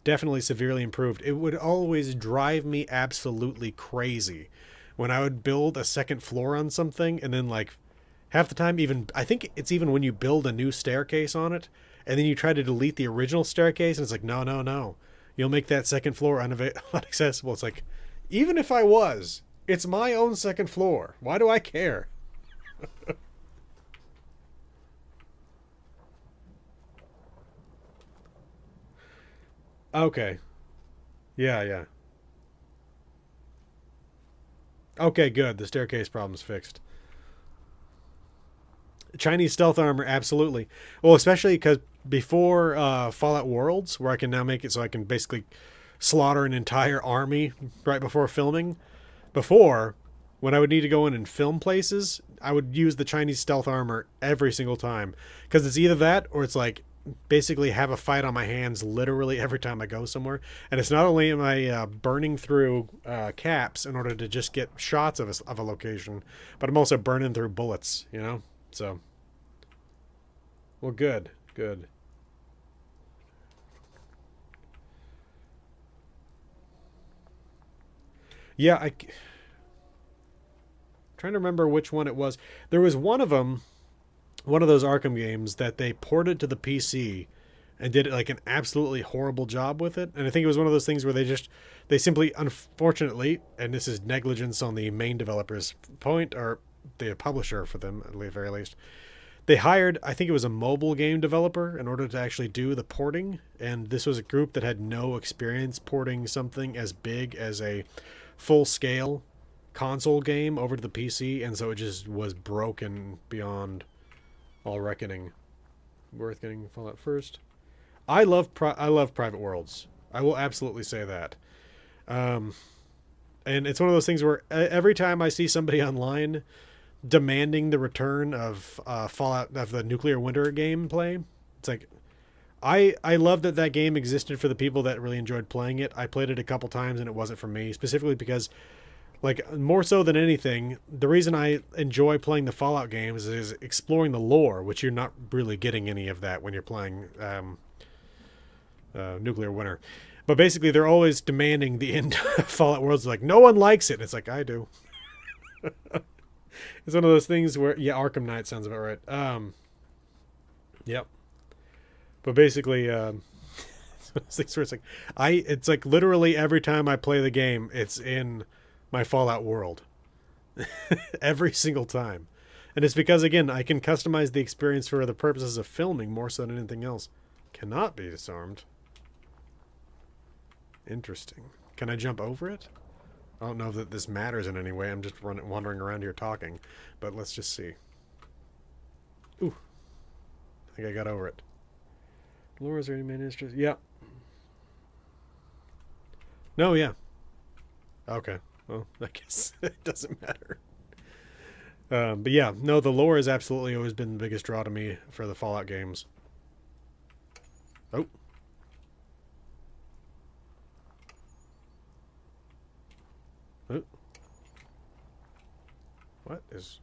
definitely severely improved. It would always drive me absolutely crazy when I would build a second floor on something and then like half the time I think it's even when you build a new staircase on it and then you try to delete the original staircase and it's like no. You'll make that second floor unaccessible. It's like, even if I was, it's my own second floor. Why do I care? Okay. Yeah. Okay, good. The staircase problem's fixed. Chinese stealth armor, absolutely. Well, especially because before Fallout Worlds, where I can now make it so I can basically slaughter an entire army right before filming. Before, when I would need to go in and film places, I would use the Chinese stealth armor every single time. Because it's either that or it's like basically have a fight on my hands literally every time I go somewhere. And it's not only am I burning through caps in order to just get shots of a location, but I'm also burning through bullets, you know? So, well, good. Yeah, trying to remember which one it was. There was one of them, one of those Arkham games that they ported to the PC and did like an absolutely horrible job with it. And I think it was one of those things where they simply, unfortunately, and this is negligence on the main developer's point, or the publisher for them, at the very least, they hired, I think it was a mobile game developer in order to actually do the porting. And this was a group that had no experience porting something as big as a full-scale console game over to the PC, and so it just was broken beyond all reckoning. Worth getting Fallout first. I love Private Worlds. I will absolutely say that. And it's one of those things where every time I see somebody online demanding the return of Fallout, of the Nuclear Winter gameplay, it's like I love that game existed for the people that really enjoyed playing it. I played it a couple times and it wasn't for me, specifically because, like, more so than anything, the reason I enjoy playing the Fallout games is exploring the lore, which you're not really getting any of that when you're playing Nuclear Winter. But basically, they're always demanding the end of Fallout Worlds. Like, no one likes it. And it's like, I do. It's one of those things where, yeah, Arkham Knight sounds about right. Yep. But basically, it's like it's like literally every time I play the game, it's in my Fallout world. Every single time. And it's because, again, I can customize the experience for the purposes of filming more so than anything else. Cannot be disarmed. Interesting. Can I jump over it? I don't know that this matters in any way. I'm just wandering around here talking. But let's just see. Ooh. I think I got over it. Laura, is there any ministers? Yeah. No, yeah. Okay. Well, I guess it doesn't matter. But yeah, no, the lore has absolutely always been the biggest draw to me for the Fallout games. Oh. Oh. What is...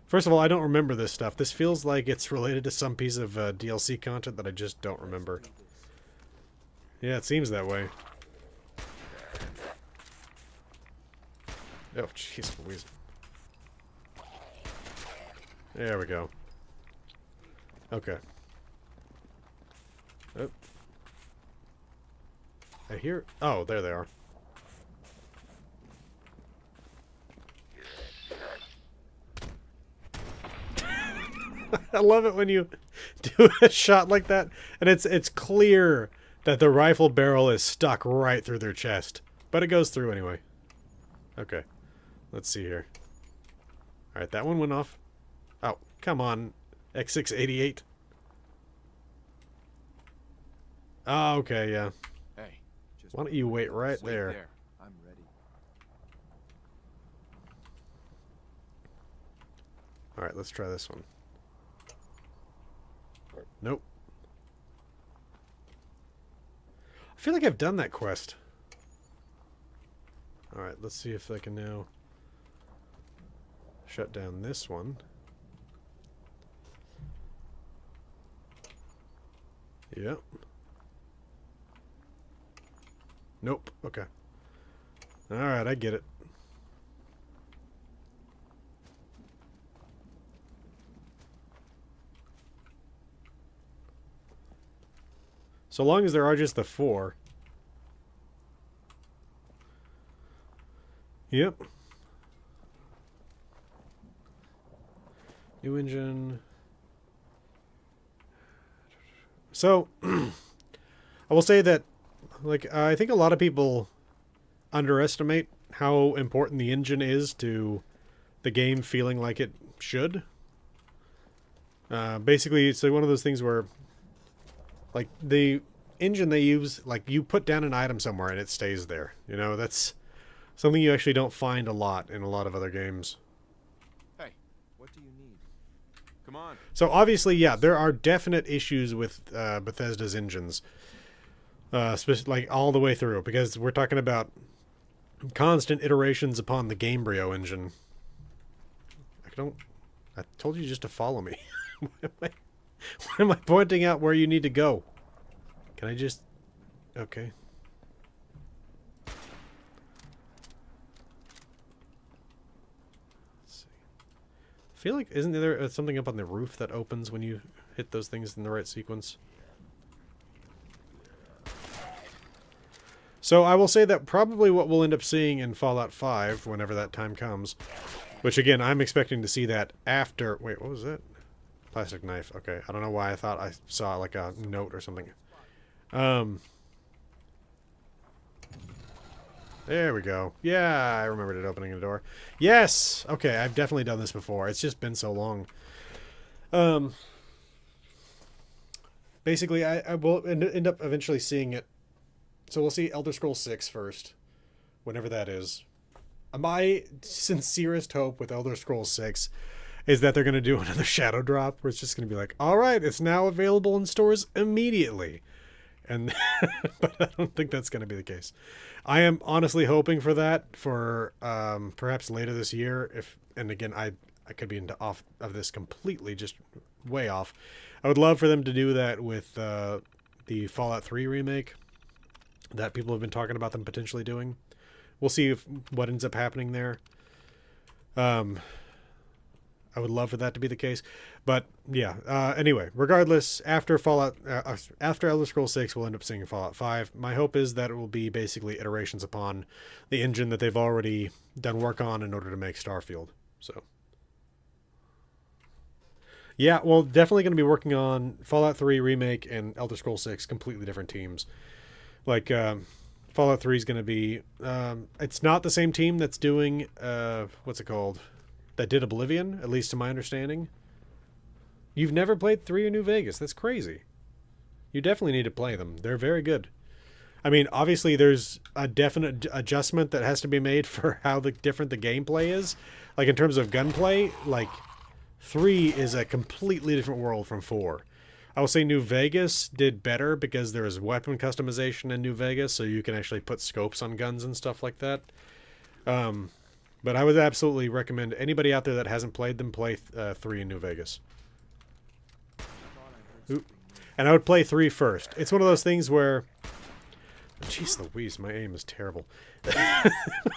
First of all, I don't remember this stuff. This feels like it's related to some piece of DLC content that I just don't remember. Yeah, it seems that way. Oh, jeez Louise. There we go. Okay. Oh. I hear... Oh, there they are. I love it when you do a shot like that, and it's clear that the rifle barrel is stuck right through their chest. But it goes through anyway. Okay. Let's see here. Alright, that one went off. Oh, come on. X688. Oh, okay, yeah. Hey, just Why don't you wait right wait there? I'm ready. Alright, let's try this one. Nope. I feel like I've done that quest. Alright, let's see if I can now shut down this one. Yep. Nope. Okay. Alright, I get it. So long as there are just the 4. Yep. New engine. So, I will say that, like, I think a lot of people underestimate how important the engine is to the game feeling like it should. Basically, it's like one of those things where, like, the engine they use, like, you put down an item somewhere and it stays there. You know, that's something you actually don't find a lot in a lot of other games. Hey, what do you need? Come on. So obviously, yeah, there are definite issues with Bethesda's engines, like all the way through, because we're talking about constant iterations upon the Gamebryo engine. I told you just to follow me. Why am I pointing out where you need to go? Can I just... Okay. Let's see. I feel like, isn't there something up on the roof that opens when you hit those things in the right sequence? So I will say that probably what we'll end up seeing in Fallout 5, whenever that time comes, which again, I'm expecting to see that after... Wait, what was that? Plastic knife. Okay, I don't know why I thought I saw like a note or something. There we go. Yeah, I remembered it opening the door. Yes! Okay, I've definitely done this before. It's just been so long. Basically, I will end up eventually seeing it. So we'll see Elder Scrolls 6 first, whenever that is. My sincerest hope with Elder Scrolls 6 is that they're going to do another shadow drop where it's just going to be like, all right, it's now available in stores immediately. And but I don't think that's going to be the case. I am honestly hoping for that for perhaps later this year. And again, I could be off of this completely, just way off. I would love for them to do that with the Fallout 3 remake that people have been talking about them potentially doing. We'll see what ends up happening there. I would love for that to be the case, but yeah. Anyway, regardless, after after Elder Scrolls 6, we'll end up seeing Fallout 5. My hope is that it will be basically iterations upon the engine that they've already done work on in order to make Starfield. So, yeah, well, definitely going to be working on Fallout 3 remake and Elder Scrolls 6, completely different teams. Like Fallout 3 is going to be... it's not the same team that's doing... what's it called? That did Oblivion, at least to my understanding. You've never played 3 or New Vegas. That's crazy. You definitely need to play them. They're very good. I mean, obviously there's a definite adjustment that has to be made for how different the gameplay is. Like in terms of gunplay, like 3 is a completely different world from 4. I will say New Vegas did better because there is weapon customization in New Vegas, so you can actually put scopes on guns and stuff like that. But I would absolutely recommend anybody out there that hasn't played them play 3 in New Vegas. Oop. And I would play 3 first. It's one of those things where... Jeez Louise, my aim is terrible. Oh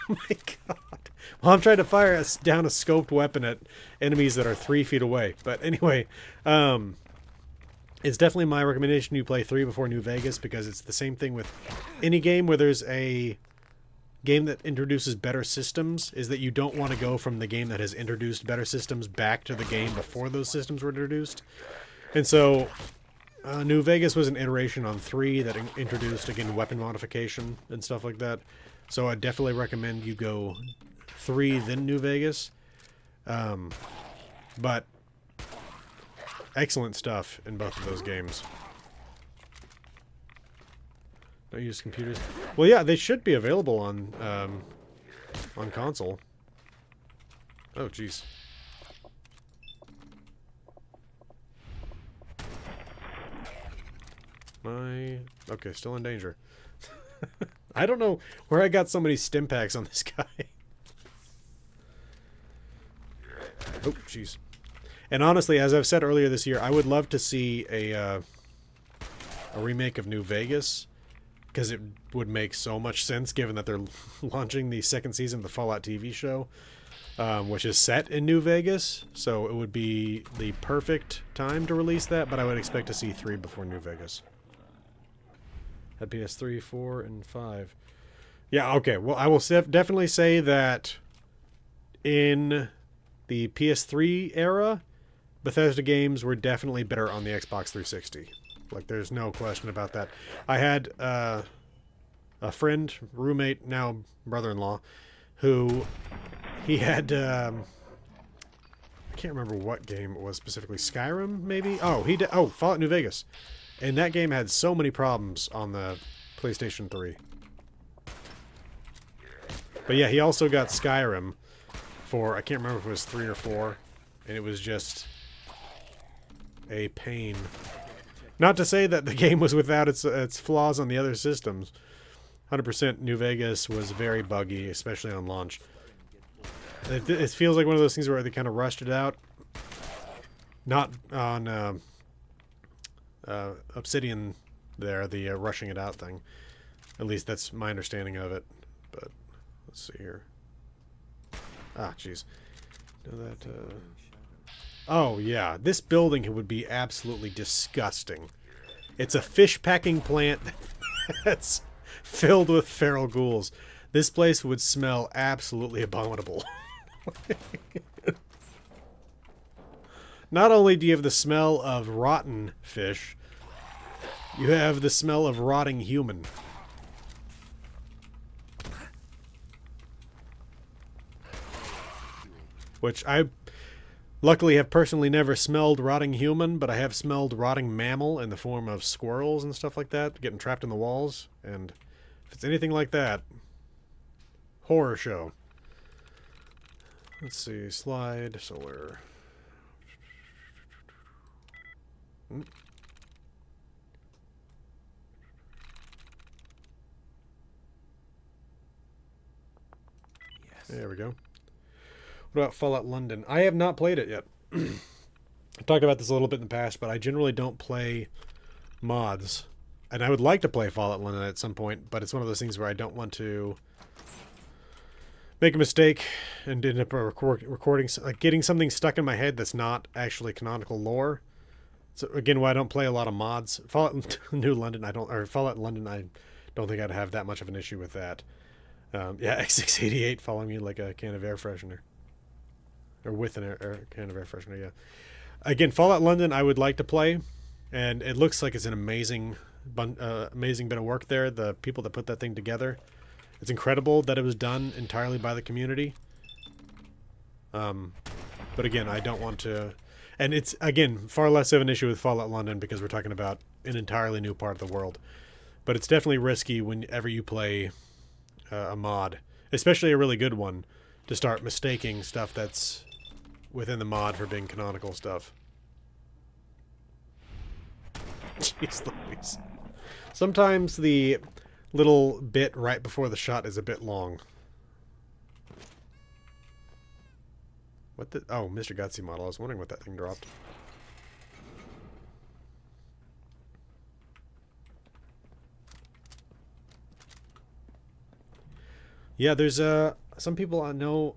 my god. Well, I'm trying to fire down a scoped weapon at enemies that are 3 feet away. But anyway, it's definitely my recommendation you play 3 before New Vegas, because it's the same thing with any game where there's a game that introduces better systems, is that you don't want to go from the game that has introduced better systems back to the game before those systems were introduced. And so New Vegas was an iteration on 3 that introduced, again, weapon modification and stuff like that. So I definitely recommend you go 3, then New Vegas. But excellent stuff in both of those games. Don't use computers. Well, yeah, they should be available on console. Oh, jeez. Okay, still in danger. I don't know where I got so many stim packs on this guy. Oh, jeez. And honestly, as I've said earlier this year, I would love to see a remake of New Vegas, because it would make so much sense given that they're launching the 2nd season of the Fallout TV show, which is set in New Vegas. So it would be the perfect time to release that, but I would expect to see 3 before New Vegas. At PS3, 4, and 5. Yeah, okay. Well, I will definitely say that in the PS3 era, Bethesda games were definitely better on the Xbox 360. Like, there's no question about that. I had a friend, roommate, now brother-in-law, who he had... I can't remember what game it was specifically. Skyrim, maybe? Oh, Fallout New Vegas. And that game had so many problems on the PlayStation 3. But yeah, he also got Skyrim for, I can't remember if it was 3 or 4, and it was just a pain. Not to say that the game was without its flaws on the other systems. 100% New Vegas was very buggy, especially on launch. It feels like one of those things where they kind of rushed it out. Not on... Obsidian there, the rushing it out thing. At least that's my understanding of it. But let's see here. Ah, jeez. Oh, yeah. This building would be absolutely disgusting. It's a fish packing plant that's filled with feral ghouls. This place would smell absolutely abominable. Not only do you have the smell of rotten fish, you have the smell of rotting human. Which I luckily have personally never smelled rotting human, but I have smelled rotting mammal in the form of squirrels and stuff like that, getting trapped in the walls. And if it's anything like that, horror show. Let's see, slide, solar... Yes. There we go. What about Fallout London? I have not played it yet. I talked about this a little bit in the past, but I generally don't play mods. And I would like to play Fallout London at some point, but it's one of those things where I don't want to make a mistake and end up recording, like getting something stuck in my head that's not actually canonical lore. So again, why I don't play a lot of mods. Fallout New London, Fallout London, I don't think I'd have that much of an issue with that. Yeah, X688 following me like a can of air freshener. Or with a can of air freshener, yeah. Again, Fallout London I would like to play, and it looks like it's an amazing amazing bit of work there. The people that put that thing together. It's incredible that it was done entirely by the community. But again, I don't want to... And it's, again, far less of an issue with Fallout London because we're talking about an entirely new part of the world. But it's definitely risky whenever you play a mod, especially a really good one, to start mistaking stuff that's within the mod for being canonical stuff. Jeez Louise. Sometimes the little bit right before the shot is a bit long. What the... Oh, Mr. Gutsy model. I was wondering what that thing dropped. Yeah, there's some people I know...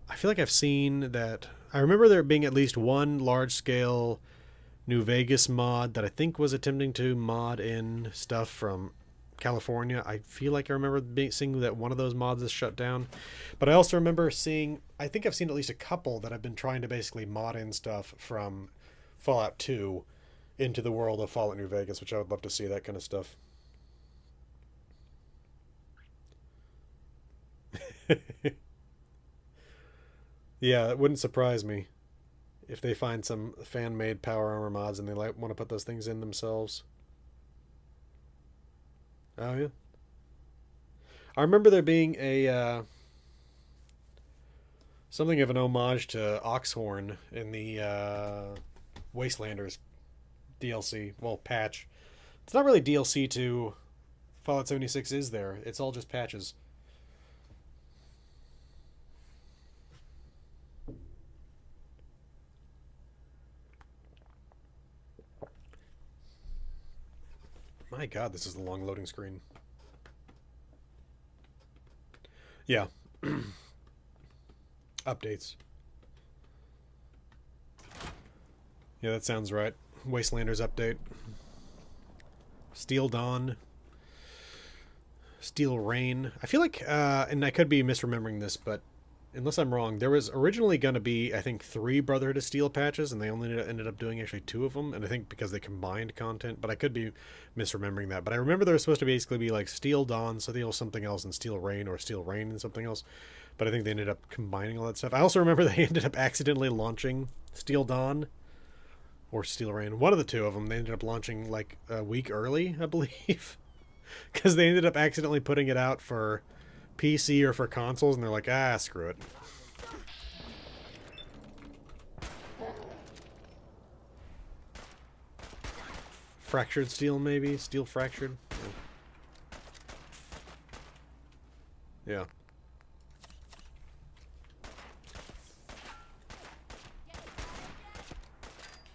I feel like I've seen that... I remember there being at least one large-scale New Vegas mod that I think was attempting to mod in stuff from California. I feel like I remember seeing that one of those mods is shut down. But I also remember seeing... I think I've seen at least a couple that have been trying to basically mod in stuff from Fallout 2 into the world of Fallout New Vegas, which I would love to see that kind of stuff. Yeah, it wouldn't surprise me if they find some fan-made power armor mods and they want to put those things in themselves. Oh, yeah. I remember there being a something of an homage to Oxhorn in the Wastelanders DLC, well, patch. It's not really DLC to Fallout 76, is there? It's all just patches. My God, this is the long loading screen. Yeah. Updates. Yeah, that sounds right. Wastelanders update. Steel Dawn. Steel Rain. I feel like, and I could be misremembering this, but unless I'm wrong, there was originally going to be, I think, 3 Brotherhood of Steel patches, and they only ended up doing actually 2 of them, and I think because they combined content, but I could be misremembering that. But I remember there was supposed to basically be like Steel Dawn, something else, and Steel Rain, or Steel Rain and something else, but I think they ended up combining all that stuff. I also remember they ended up accidentally launching Steel Dawn, or Steel Rain, one of the 2 of them. They ended up launching like a week early, I believe, because they ended up accidentally putting it out for PC or for consoles, and they're like, ah, screw it. Fractured steel, maybe? Steel fractured? Yeah.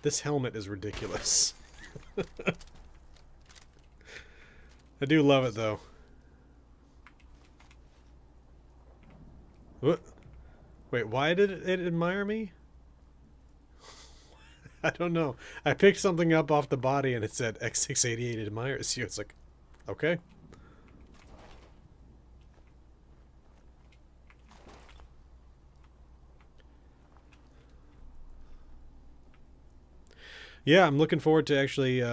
This helmet is ridiculous. I do love it, though. What? Wait, why did it admire me? I don't know. I picked something up off the body and it said X688 admires you. It's like, okay. Yeah, I'm looking forward to actually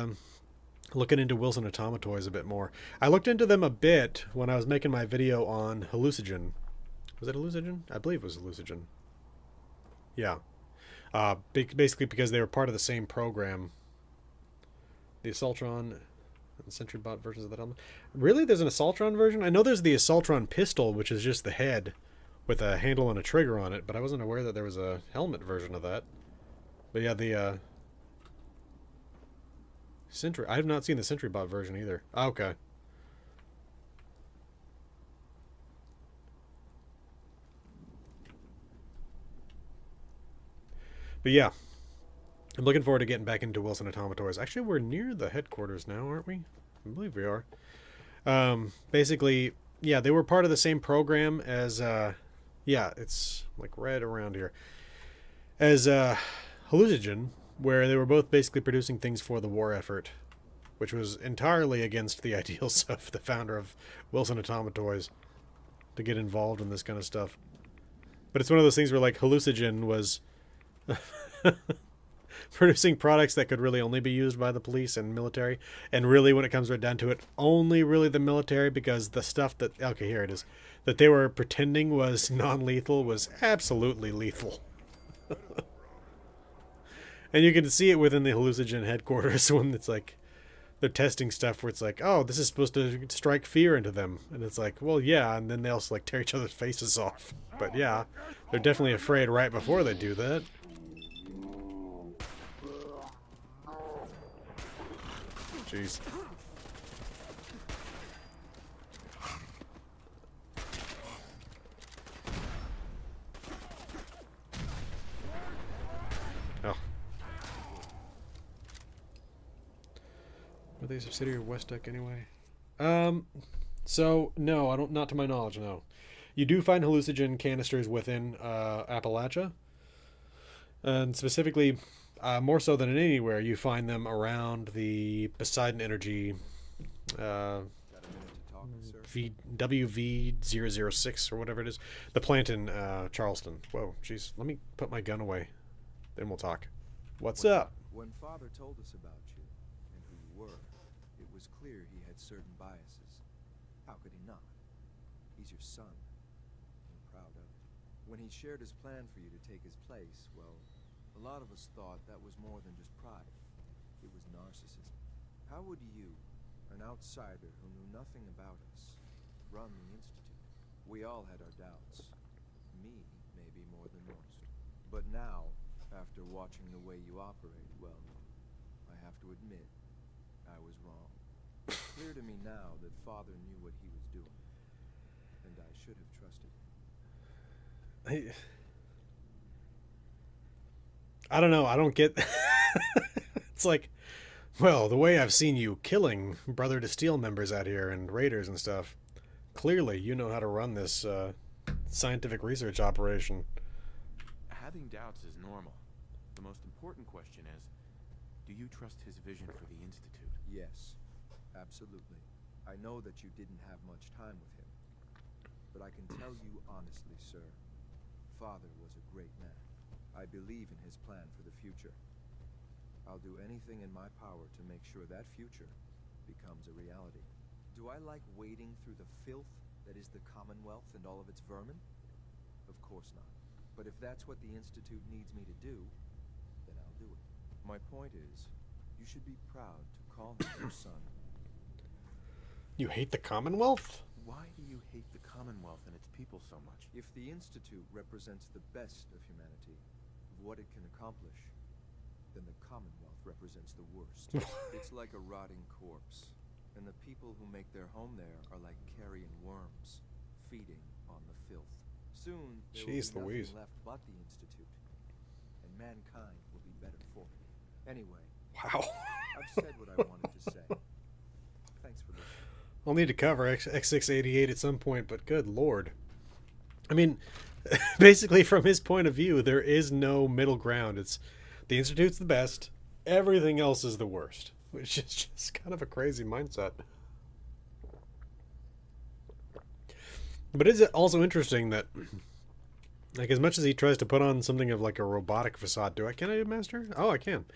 looking into Wilson Automatoys a bit more. I looked into them a bit when I was making my video on Hallucinogen. Was it Hallucinogen? I believe it was Hallucinogen. Yeah. Basically because they were part of the same program. The Assaultron and SentryBot versions of that helmet. Really? There's an Assaultron version? I know there's the Assaultron pistol, which is just the head with a handle and a trigger on it, but I wasn't aware that there was a helmet version of that. But yeah, the Sentry. I have not seen the SentryBot version either. Oh, okay. But yeah, I'm looking forward to getting back into Wilson Automatoys. Actually, we're near the headquarters now, aren't we? I believe we are. Basically, yeah, they were part of the same program as, yeah, it's like right around here, as Hallucinogen, where they were both basically producing things for the war effort, which was entirely against the ideals of the founder of Wilson Automatoys to get involved in this kind of stuff. But it's one of those things where, like, Hallucinogen was producing products that could really only be used by the police and military. And really, when it comes right down to it, only really the military, because the stuff that, okay, here it is, that they were pretending was non-lethal was absolutely lethal. And you can see it within the hallucinogen headquarters when it's like they're testing stuff where it's like, oh, this is supposed to strike fear into them. And it's like, well, yeah, and then they also like tear each other's faces off. But yeah, they're definitely afraid right before they do that. Jeez. Oh. Are they a subsidiary of Westec anyway? So no, I don't. Not to my knowledge, no. You do find hallucinogen canisters within Appalachia, and specifically, more so than anywhere, you find them around the Poseidon Energy Got a minute to talk, sir? WV006 or whatever it is, the plant in Charleston. Whoa, jeez. Let me put my gun away. Then we'll talk. What's up? When Father told us about you and who you were, it was clear he had certain biases. How could he not? He's your son. I'm proud of it. When he shared his plan for you to take his place, well, a lot of us thought that was more than just pride. It was narcissism. How would you, an outsider who knew nothing about us, run the Institute? We all had our doubts. Me, maybe more than most. But now, after watching the way you operate, well, I have to admit, I was wrong. It's clear to me now that Father knew what he was doing, and I should have trusted him. I don't know. I don't get. It's like, well, the way I've seen you killing Brother to Steel members out here and raiders and stuff, clearly you know how to run this scientific research operation. Having doubts is normal. The most important question is, do you trust his vision for the Institute? Yes, absolutely. I know that you didn't have much time with him, but I can tell you honestly, sir, Father was a great man. I believe in his plan for the future. I'll do anything in my power to make sure that future becomes a reality. Do I like wading through the filth that is the Commonwealth and all of its vermin? Of course not. But if that's what the Institute needs me to do, then I'll do it. My point is, you should be proud to call him your son. You hate the Commonwealth? Why do you hate the Commonwealth and its people so much? If the Institute represents the best of humanity, of what it can accomplish, then the Commonwealth represents the worst. It's like a rotting corpse, and the people who make their home there are like carrion worms, feeding on the filth. Soon, there will Jeez be Louise. nothing left but the Institute, and mankind will be better for it. Anyway, Wow. I've said what I wanted to say. Thanks for listening. I'll need to cover X688 at some point, but good lord. I mean, basically from his point of view, there is no middle ground. It's the Institute's the best, everything else is the worst, which is just kind of a crazy mindset. But is it also interesting that, like, as much as he tries to put on something of like a robotic facade, can I do Master? Oh, I can.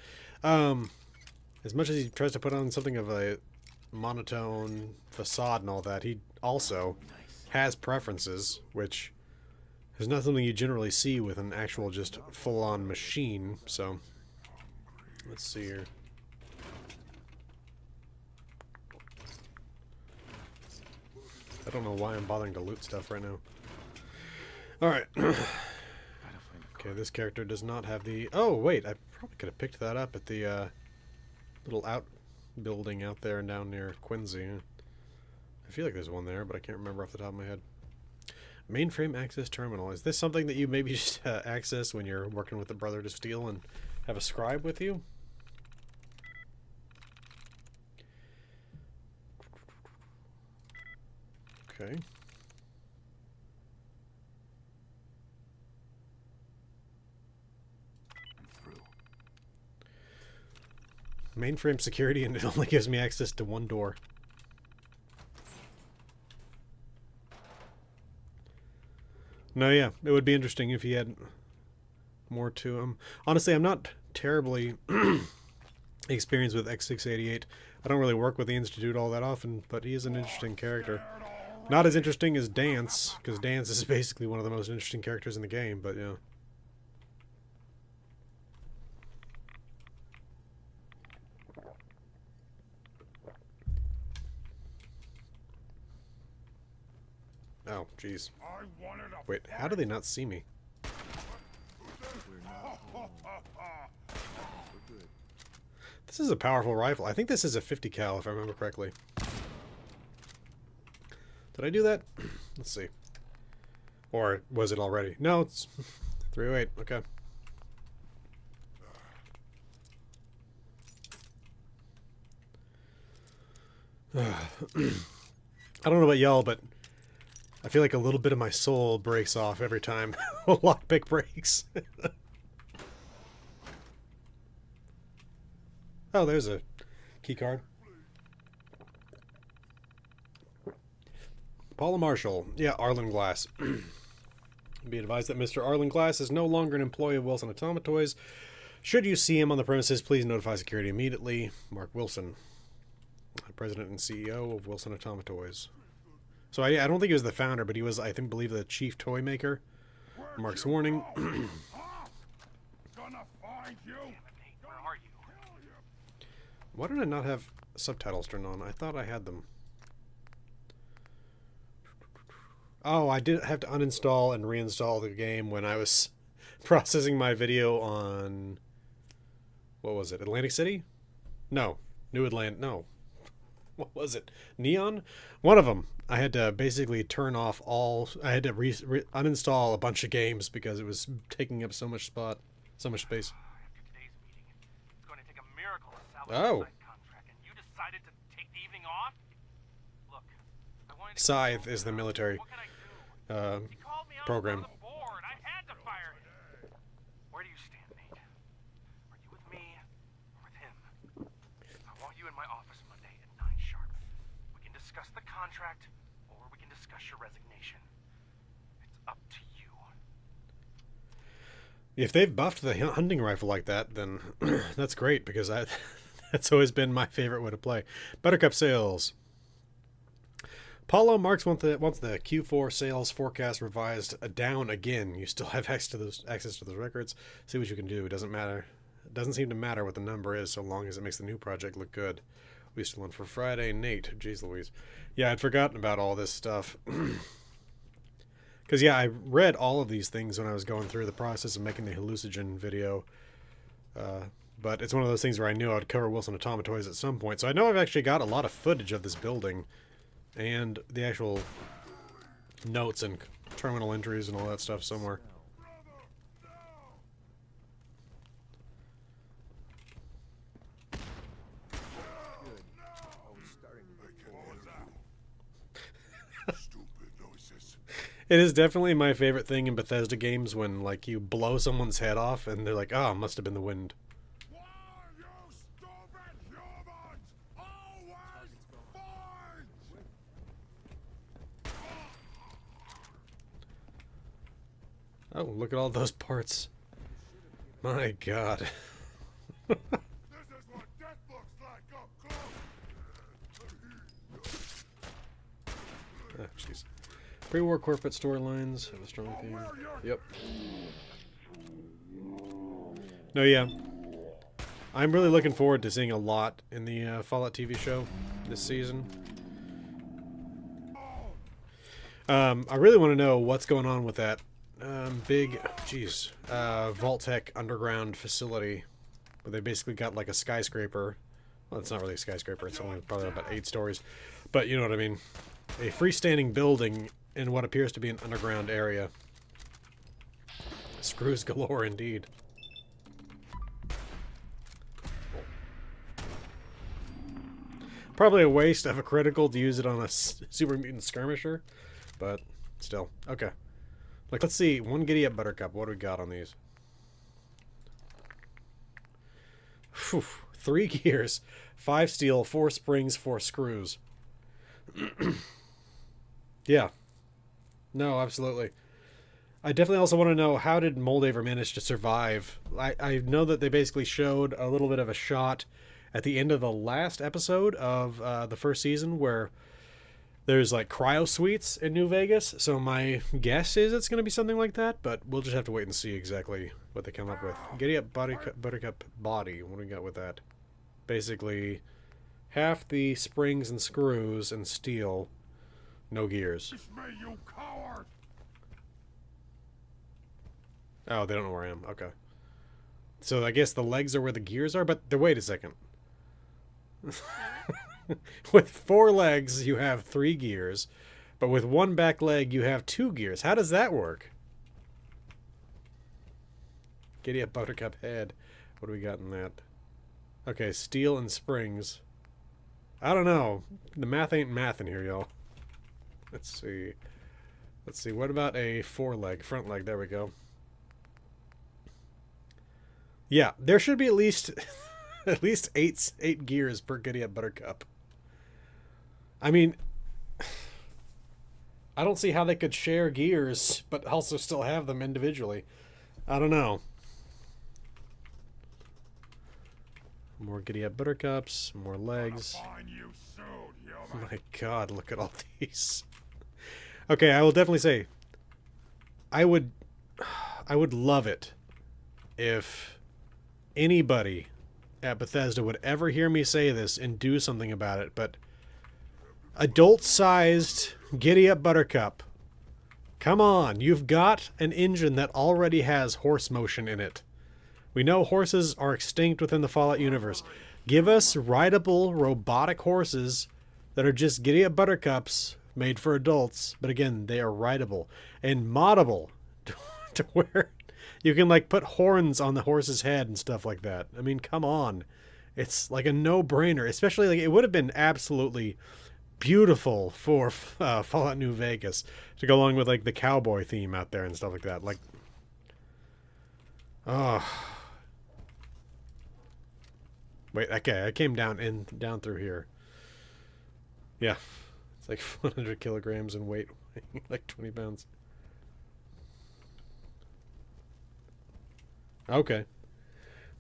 As much as he tries to put on something of a monotone facade and all that, he also has preferences, which is not something you generally see with an actual just full-on machine. So let's see here. I don't know why I'm bothering to loot stuff right now. Alright. Okay, this character does not have the... Oh, wait, I probably could have picked that up at the little outbuilding out there and down near Quincy. I feel like there's one there, but I can't remember off the top of my head. Mainframe access terminal. Is this something that you maybe just access when you're working with the Brother to Steel and have a scribe with you? Okay. Mainframe security, and it only gives me access to one door. No, yeah, it would be interesting if he had more to him. Honestly, I'm not terribly experienced with X688. I don't really work with the Institute all that often, but he is an interesting character. Not as interesting as Dance, because Dance is basically one of the most interesting characters in the game, but yeah. Oh, jeez. Wait, how do they not see me? We're not alone. We're good. This is a powerful rifle. I think this is a 50 cal, if I remember correctly. Did I do that? Let's see. Or was it already? No, it's 308. Okay. I don't know about y'all, but I feel like a little bit of my soul breaks off every time a lockpick breaks. Oh, there's a key card. Paula Marshall. Yeah, Arlen Glass. Be advised that Mr. Arlen Glass is no longer an employee of Wilson Automatoys. Should you see him on the premises, please notify security immediately. Mark Wilson, President and CEO of Wilson Automatoys. So I don't think he was the founder, but he was, I believe, the chief toy maker. Mark's warning. Gonna find you. Where are you? Why did I not have subtitles turned on? I thought I had them. Oh, I did have to uninstall and reinstall the game when I was processing my video on... What was it? Atlantic City? No. New Atlantic... No. What was it? Neon? One of them. I had to basically turn off all... I had to uninstall a bunch of games because it was taking up so much space. After today's meeting, it's going to take a miracle to salvage Oh. the site contract, and you decided to take the evening off? Look, I wanted to Scythe is the military What can I do? He called me out program. on the board. I had to fire him. Where do you stand, Nate? Are you with me or with him? I want you in my office Monday at 9 sharp. We can discuss the contract, or we can discuss your resignation. It's up to you. If they've buffed the hunting rifle like that, then that's great, because that's always been my favorite way to play. Buttercup sales. Paulo Marks wants the Q4 sales forecast revised down again. You still have access to those records. See what you can do. It doesn't matter. It doesn't seem to matter what the number is, so long as it makes the new project look good. We still on for Friday. Nate. Jeez Louise. Yeah, I'd forgotten about all this stuff. Because, yeah, I read all of these things when I was going through the process of making the hallucinogen video. But it's one of those things where I knew I would cover Wilson Automatoys at some point. So I know I've actually got a lot of footage of this building and the actual notes and terminal entries and all that stuff somewhere. Good. I was starting to get bored. Stupid noises. It is definitely my favorite thing in Bethesda games when, like, you blow someone's head off and they're like, oh, it must have been the wind. Why, you stupid humans! Always fight! Oh, look at all those parts. My God. This is what death looks like up close. Ah, jeez. Pre-war corporate storylines have a strong theme. Yep. No, yeah. I'm really looking forward to seeing a lot in the Fallout TV show this season. I really want to know what's going on with that big, Vault-Tec underground facility where they basically got like a skyscraper. Well, it's not really a skyscraper. It's only probably about 8 stories. But you know what I mean. A freestanding building in what appears to be an underground area. Screws galore indeed. Probably a waste of a critical to use it on a super mutant skirmisher, but still. Okay. Like, let's see. 1 giddy up Buttercup. What do we got on these? Whew. 3 gears, 5 steel, 4 springs, 4 screws. Yeah. No, absolutely. I definitely also want to know, how did Moldaver manage to survive? I know that they basically showed a little bit of a shot at the end of the last episode of the first season where there's like cryo suites in New Vegas. So my guess is it's going to be something like that, but we'll just have to wait and see exactly what they come up with. Giddy Up Buttercup body. What do we got with that? Basically, half the springs and screws and steel, no gears. It's me, you coward! Oh, they don't know where I am. Okay. So I guess the legs are where the gears are, but wait a second. With 4 legs, you have 3 gears, but with 1 back leg, you have 2 gears. How does that work? Giddy Up Buttercup head. What do we got in that? Okay, steel and springs. I don't know. The math ain't math in here, y'all. Let's see. Let's see. What about a 4-leg, front leg? There we go. Yeah, there should be at least at least eight gears per Giddy Up Buttercup. I mean, I don't see how they could share gears, but also still have them individually. I don't know. More Giddy Up Buttercups, more legs. Find you soon, Oh human. my god, look at all these. Okay, I will definitely say, I would love it if anybody at Bethesda would ever hear me say this and do something about it, but adult-sized Giddy Up Buttercup. Come on, you've got an engine that already has horse motion in it. We know horses are extinct within the Fallout universe. Give us rideable, robotic horses that are just Giddy Up Buttercups made for adults, but again, they are rideable and moddable to where you can like put horns on the horse's head and stuff like that. I mean, come on. It's like a no-brainer, especially like it would have been absolutely beautiful for Fallout New Vegas to go along with like the cowboy theme out there and stuff like that. Like, oh. Wait, okay, I came down through here. Yeah, it's like 100 kilograms in weight, like 20 pounds. Okay.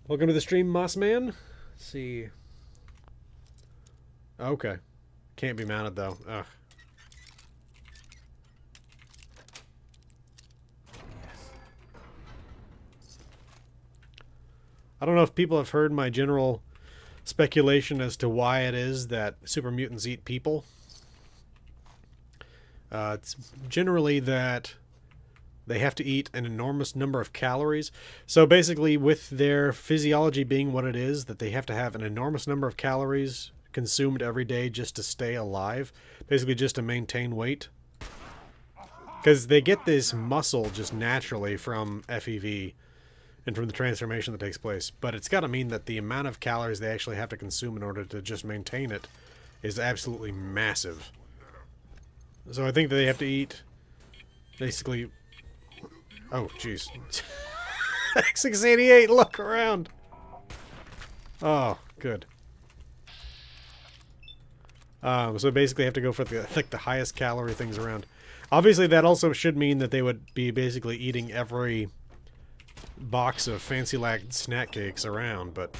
Welcome to the stream, Mossman. Let's see. Okay. Can't be mounted, though. Ugh. I don't know if people have heard my general speculation as to why it is that super mutants eat people. It's generally that they have to eat an enormous number of calories. So basically, with their physiology being what it is, that they have to have an enormous number of calories consumed every day just to stay alive. Basically, just to maintain weight. Because they get this muscle just naturally from FEV and from the transformation that takes place. But it's got to mean that the amount of calories they actually have to consume in order to just maintain it is absolutely massive. So I think that they have to eat basically... Oh, jeez. X688, look around! Oh, good. So basically have to go for the highest calorie things around. Obviously that also should mean that they would be basically eating every box of Fancy Lac snack cakes around, but...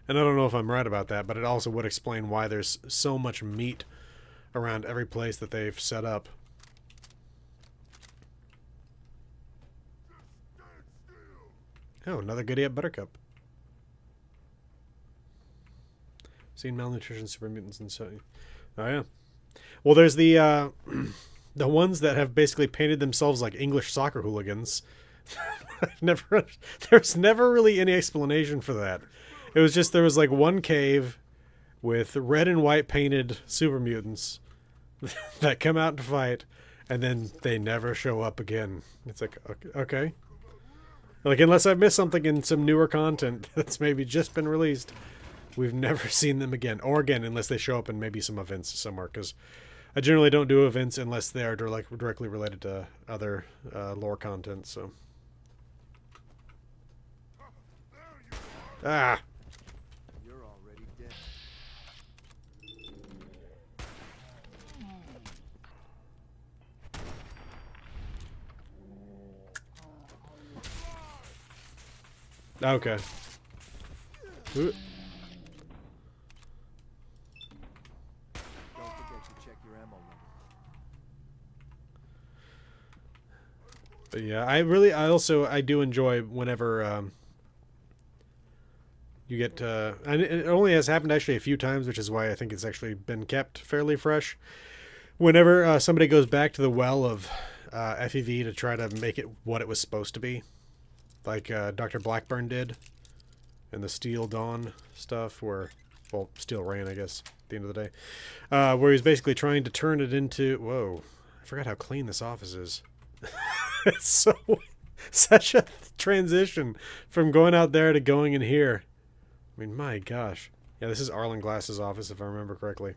And I don't know if I'm right about that, but it also would explain why there's so much meat around every place that they've set up. Oh, another Giddy Up Buttercup. Seen malnutrition, super mutants, and so... Oh, yeah. Well, there's the the ones that have basically painted themselves like English soccer hooligans. There's never really any explanation for that. It was just there was like one cave with red and white painted super mutants that come out to fight, and then they never show up again. It's like, okay. Like, unless I've missed something in some newer content that's maybe just been released, we've never seen them again. Or again, unless they show up in maybe some events somewhere, because I generally don't do events unless they are directly related to other lore content, so... Ah! You're already dead. Okay. Ooh. Don't forget to check your ammo level. But yeah, I do enjoy whenever you get, and it only has happened actually a few times, which is why I think it's actually been kept fairly fresh. Whenever somebody goes back to the well of FEV to try to make it what it was supposed to be, like Dr. Blackburn did in the Steel Dawn stuff, where, well, Steel Rain, I guess, at the end of the day, where he's basically trying to turn it into, whoa, I forgot how clean this office is. It's such a transition from going out there to going in here. I mean, my gosh. Yeah, this is Arlen Glass's office, if I remember correctly.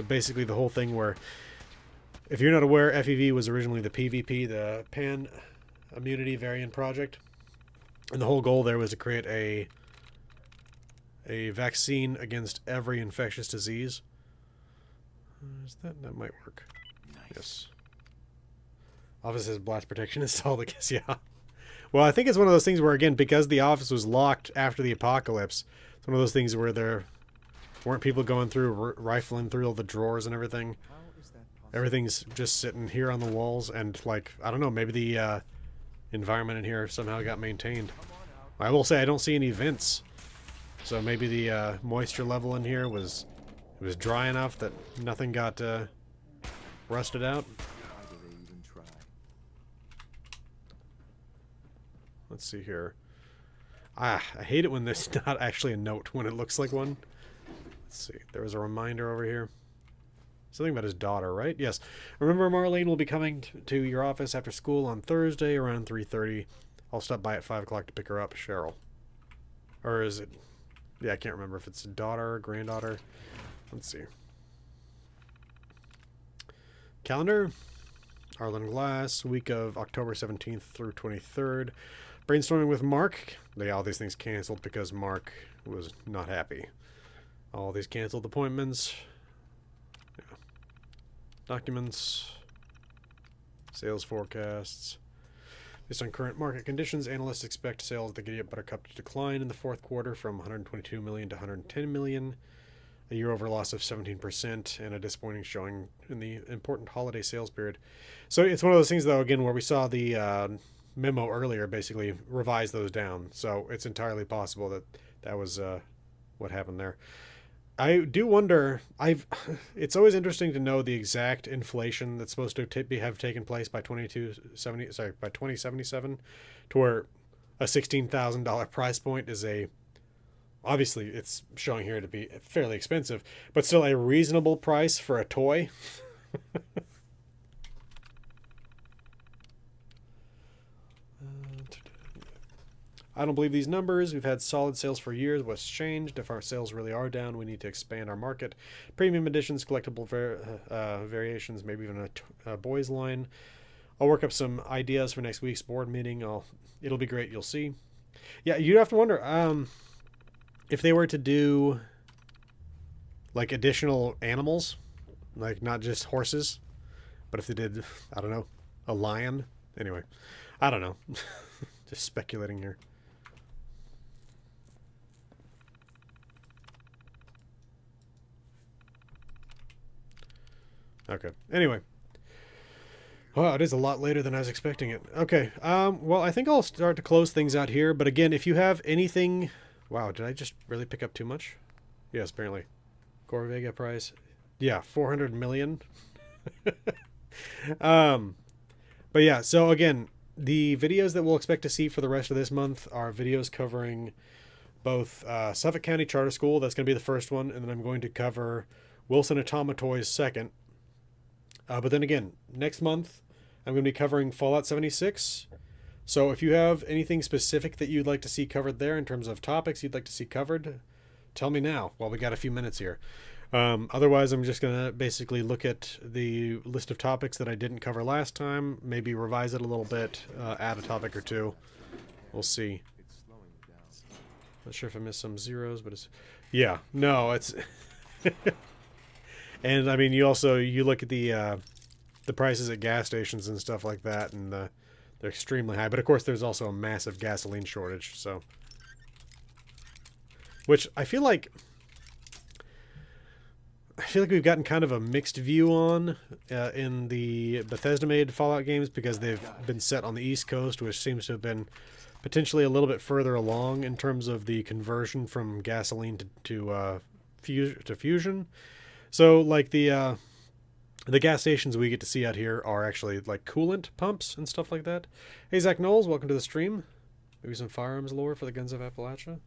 Basically the whole thing where, if you're not aware, FEV was originally the PvP, the Pan Immunity Variant Project. And the whole goal there was to create a vaccine against every infectious disease. That might work. Nice. Yes. Office has blast protection installed, I guess, yeah. Well, I think it's one of those things where, again, because the office was locked after the apocalypse, it's one of those things where there weren't people going through, rifling through all the drawers and everything. How is that possible? Everything's just sitting here on the walls, and, like, I don't know, maybe the environment in here somehow got maintained. I will say I don't see any vents, so maybe the moisture level in here was dry enough that nothing got rusted out. Why do they even try? Let's see here. I hate it when there's not actually a note when it looks like one. Let's see. There was a reminder over here. Something about his daughter, right? Yes. Remember, Marlene will be coming to your office after school on Thursday around 3:30. I'll stop by at 5 o'clock to pick her up, Cheryl. Or is it... Yeah, I can't remember if it's a daughter or granddaughter. Let's see. Calendar. Arlen Glass, week of October 17th through 23rd. Brainstorming with Mark. All these things canceled because Mark was not happy. All these canceled appointments. Yeah. Documents. Sales forecasts. Based on current market conditions, analysts expect sales of the Giddy Up Buttercup to decline in the fourth quarter from 122 million to 110 million. A year-over loss of 17%, and a disappointing showing in the important holiday sales period. So it's one of those things, though, again, where we saw the memo earlier basically revise those down. So it's entirely possible that that was what happened there. I do wonder, it's always interesting to know the exact inflation that's supposed to have taken place by 2077, to where a $16,000 price point is obviously it's showing here to be fairly expensive, but still a reasonable price for a toy. I don't believe these numbers. We've had solid sales for years. What's changed? If our sales really are down, we need to expand our market. Premium editions, collectible variations, maybe even a boys line. I'll work up some ideas for next week's board meeting. It'll be great. You'll see. Yeah, you'd have to wonder if they were to do like additional animals, like not just horses, but if they did, I don't know, a lion. Anyway, I don't know. Just speculating here. Okay. Anyway. Wow, it is a lot later than I was expecting it. Okay. Well, I think I'll start to close things out here. But again, if you have anything... Wow, did I just really pick up too much? Yes, apparently. Core Vega price. Yeah, 400 million. But yeah, so again, the videos that we'll expect to see for the rest of this month are videos covering both Suffolk County Charter School. That's going to be the first one. And then I'm going to cover Wilson Automatoys second. But then again, next month, I'm going to be covering Fallout 76. So if you have anything specific that you'd like to see covered there in terms of topics you'd like to see covered, tell me now while we got a few minutes here. Otherwise, I'm just going to basically look at the list of topics that I didn't cover last time, maybe revise it a little bit, add a topic or two. We'll see. It's slowing you down. Not sure if I missed some zeros, but it's... Yeah, no, it's... And I mean, you look at the prices at gas stations and stuff like that, and the They're extremely high. But of course, there's also a massive gasoline shortage. So, which I feel like we've gotten kind of a mixed view on in the Bethesda-made Fallout games, because they've been set on the East Coast, which seems to have been potentially a little bit further along in terms of the conversion from gasoline to fusion. So, like the gas stations we get to see out here are actually like coolant pumps and stuff like that. Hey, Zach Knowles, welcome to the stream. Maybe some firearms lore for the Guns of Appalachia.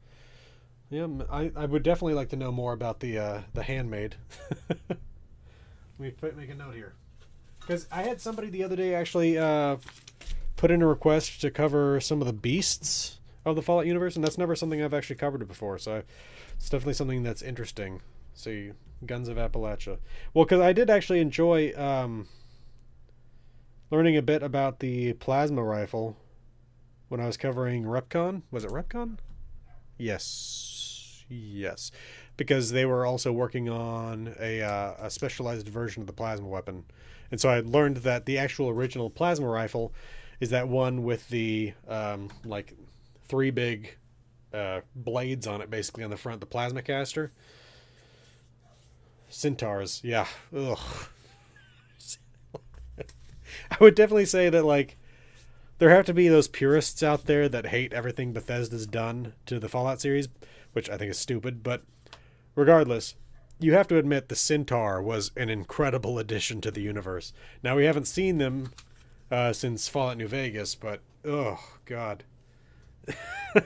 Yeah, I would definitely like to know more about the handmade. Let me make a note here, because I had somebody the other day actually put in a request to cover some of the beasts of the Fallout universe, and that's never something I've actually covered before. So it's definitely something that's interesting. See, Guns of Appalachia. Well, because I did actually enjoy learning a bit about the plasma rifle when I was covering REPCON. Was it REPCON? Yes, because they were also working on a specialized version of the plasma weapon, and so I learned that the actual original plasma rifle is that one with the like 3 big blades on it, basically on the front, the plasma caster. Centaurs, yeah. Ugh. I would definitely say that, like, there have to be those purists out there that hate everything Bethesda's done to the Fallout series, which I think is stupid, but regardless, you have to admit the Centaur was an incredible addition to the universe. Now, we haven't seen them since Fallout New Vegas, but, oh, God.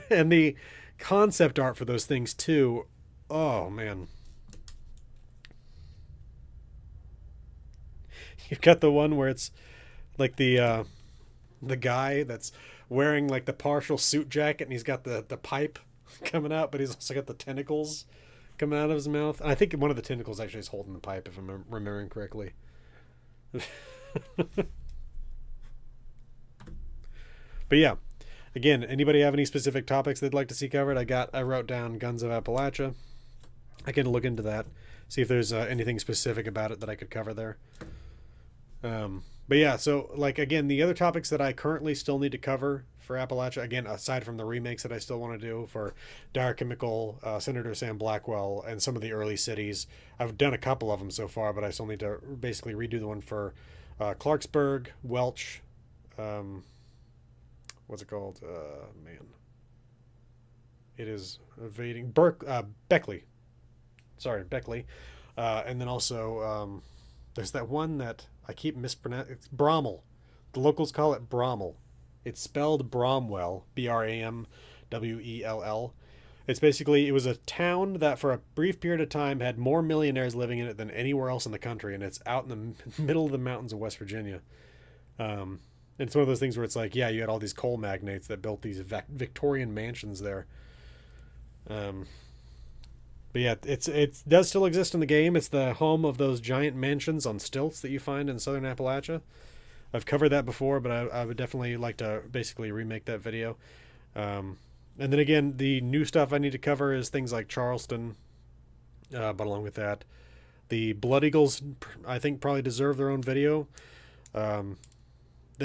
And the concept art for those things, too, oh, man. You've got the one where it's like the guy that's wearing like the partial suit jacket, and he's got the pipe coming out, but he's also got the tentacles coming out of his mouth. And I think one of the tentacles actually is holding the pipe, if I'm remembering correctly. But yeah, again, anybody have any specific topics they'd like to see covered? I wrote down Guns of Appalachia. I can look into that, see if there's anything specific about it that I could cover there. But yeah, so like, again, the other topics that I currently still need to cover for Appalachia, again, aside from the remakes that I still want to do for Dire Chemical, Senator Sam Blackwell, and some of the early cities. I've done a couple of them so far, but I still need to basically redo the one for Clarksburg, Welch, what's it called? Man. It is evading Beckley. Sorry, Beckley. And then also, there's that one that I keep mispronouncing. It's Brommel. The locals call it Brommel. It's spelled Bromwell, Bramwell. It's basically, it was a town that for a brief period of time had more millionaires living in it than anywhere else in the country, and it's out in the middle of the mountains of West Virginia. And it's one of those things where it's like, yeah, you had all these coal magnates that built these Victorian mansions there. But yeah, it does still exist in the game. It's the home of those giant mansions on stilts that you find in southern Appalachia. I've covered that before, but I would definitely like to basically remake that video. And then again, the new stuff I need to cover is things like Charleston. But along with that, the Blood Eagles, I think, probably deserve their own video. Then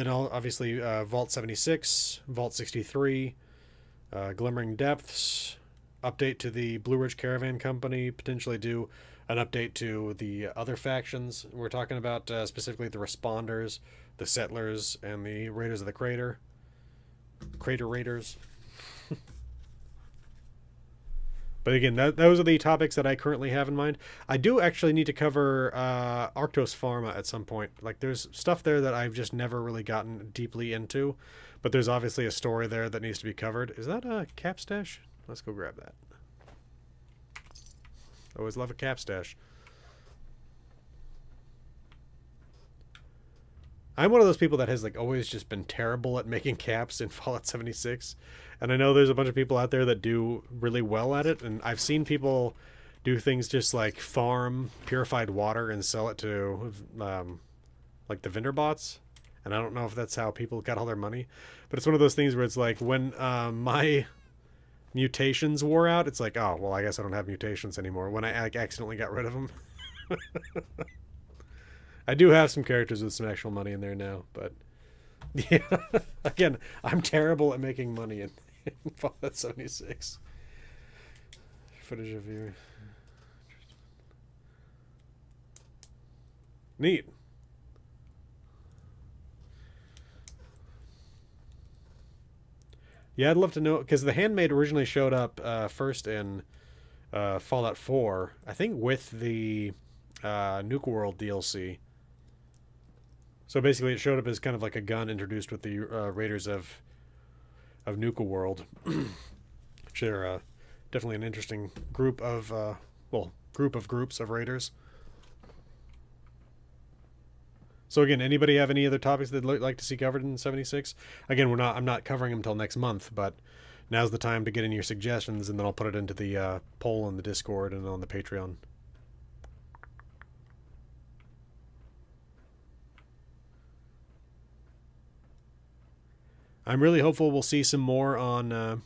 obviously Vault 76, Vault 63, Glimmering Depths, update to the Blue Ridge Caravan Company, potentially do an update to the other factions. We're talking about specifically the Responders, the Settlers, and the Raiders of the Crater. Crater Raiders. But again, those are the topics that I currently have in mind. I do actually need to cover Arctos Pharma at some point. Like, there's stuff there that I've just never really gotten deeply into, but there's obviously a story there that needs to be covered. Is that a cap stash? Let's go grab that. Always love a cap stash. I'm one of those people that has like always just been terrible at making caps in Fallout 76. And I know there's a bunch of people out there that do really well at it. And I've seen people do things just like farm purified water and sell it to like the vendor bots. And I don't know if that's how people got all their money. But it's one of those things where it's like when my mutations wore out, it's like, oh, well, I guess I don't have mutations anymore. When I accidentally got rid of them. I do have some characters with some actual money in there now, but Yeah. Again, I'm terrible at making money in Fallout 76. Footage of you. Neat. Yeah, I'd love to know, because the Handmaid originally showed up first in Fallout 4, I think with the Nuke World DLC. So basically it showed up as kind of like a gun introduced with the Raiders of Nuka World, which are definitely an interesting group of, groups of raiders. So again, anybody have any other topics they'd like to see covered in 76? Again, I'm not covering them until next month, but now's the time to get in your suggestions, and then I'll put it into the poll in the Discord and on the Patreon. I'm really hopeful we'll see some more on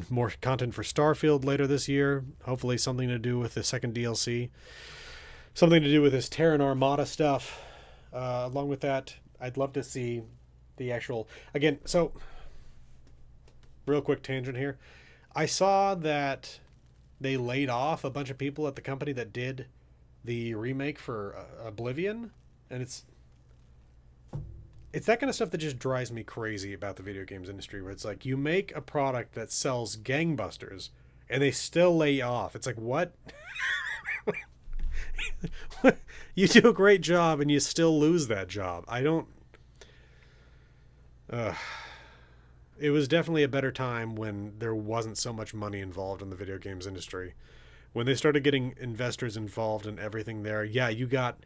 more content for Starfield later this year. Hopefully something to do with the second DLC. Something to do with this Terran Armada stuff. Along with that, I'd love to see the actual... Again, so... Real quick tangent here. I saw that they laid off a bunch of people at the company that did the remake for Oblivion. And it's that kind of stuff that just drives me crazy about the video games industry, where it's like, you make a product that sells gangbusters, and they still lay you off. It's like, what? You do a great job and you still lose that job. I don't... It was definitely a better time when there wasn't so much money involved in the video games industry. When they started getting investors involved in everything there, yeah, you got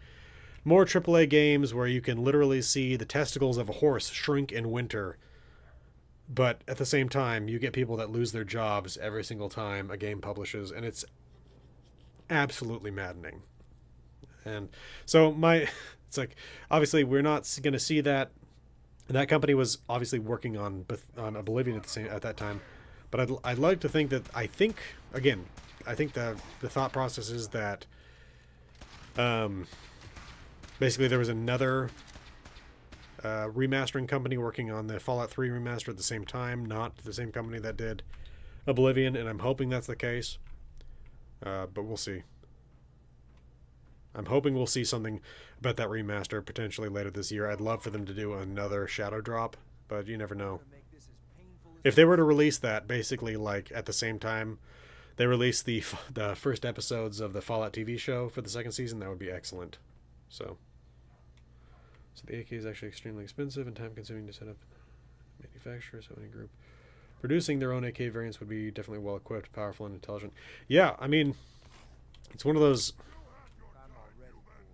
more AAA games where you can literally see the testicles of a horse shrink in winter. But at the same time, you get people that lose their jobs every single time a game publishes, and it's absolutely maddening. And so it's like, obviously we're not going to see that. That company was obviously working on Oblivion at that time, but I'd like to think that I think the thought process is that basically there was another remastering company working on the Fallout 3 remaster at the same time, not the same company that did Oblivion, and I'm hoping that's the case. But we'll see. I'm hoping we'll see something about that remaster potentially later this year. I'd love for them to do another Shadow Drop, but you never know. If they were to release that, basically, like, at the same time they release the first episodes of the Fallout TV show for the second season, that would be excellent. So the AK is actually extremely expensive and time-consuming to set up, manufacture, so any group producing their own AK variants would be definitely well-equipped, powerful, and intelligent. Yeah, I mean, it's one of those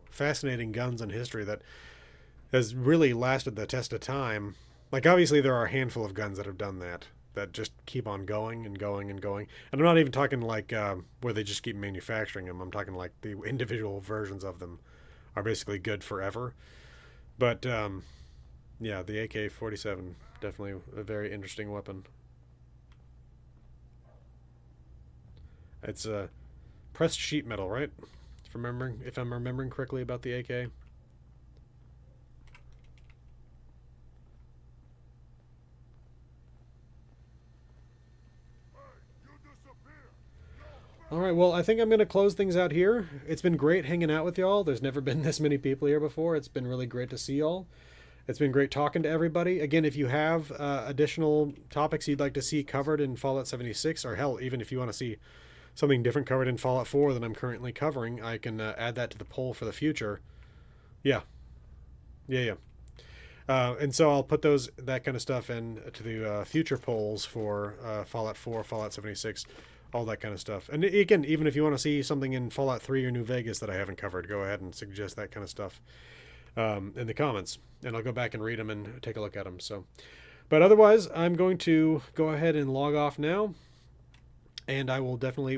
fascinating guns in history that has really lasted the test of time. Like, obviously there are a handful of guns that have done that just keep on going and going and going. And I'm not even talking like where they just keep manufacturing them. I'm talking like the individual versions of them are basically good forever. But yeah, the AK-47, definitely a very interesting weapon. It's pressed sheet metal, right? If I'm remembering correctly about the AK. Alright, well, I think I'm going to close things out here. It's been great hanging out with y'all. There's never been this many people here before. It's been really great to see y'all. It's been great talking to everybody. Again, if you have additional topics you'd like to see covered in Fallout 76, or hell, even if you want to see something different covered in Fallout 4 than I'm currently covering, I can add that to the poll for the future. Yeah. And so I'll put that kind of stuff in to the future polls for Fallout 4, Fallout 76, all that kind of stuff. And again, even if you want to see something in Fallout 3 or New Vegas that I haven't covered, go ahead and suggest that kind of stuff in the comments, and I'll go back and read them and take a look at them. So, but otherwise, I'm going to go ahead and log off now. And I will definitely,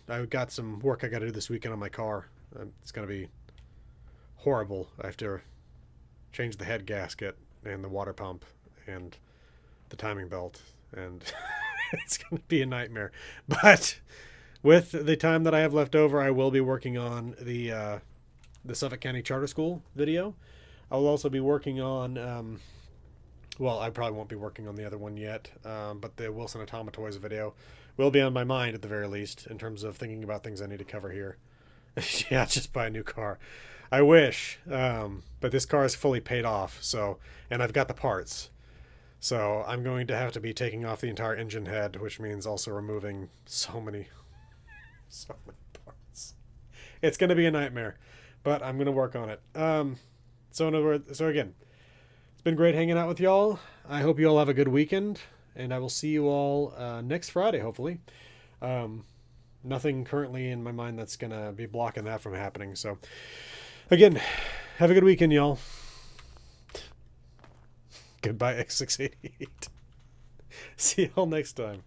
I've got some work I got to do this weekend on my car. It's going to be horrible. I have to change the head gasket and the water pump and the timing belt, and it's going to be a nightmare. But with the time that I have left over, I will be working on the Suffolk County Charter School video. I'll also be working on, well, I probably won't be working on the other one yet, but the Wilson Automa Toys video will be on my mind at the very least in terms of thinking about things I need to cover here. Yeah, just buy a new car. I wish, but this car is fully paid off, so, and I've got the parts. So I'm going to have to be taking off the entire engine head, which means also removing so many parts. It's going to be a nightmare, but I'm going to work on it. So in other words, so again, it's been great hanging out with y'all. I hope you all have a good weekend, and I will see you all next Friday, hopefully. Nothing currently in my mind that's going to be blocking that from happening. So again, have a good weekend, y'all. Goodbye, X688. See y'all next time.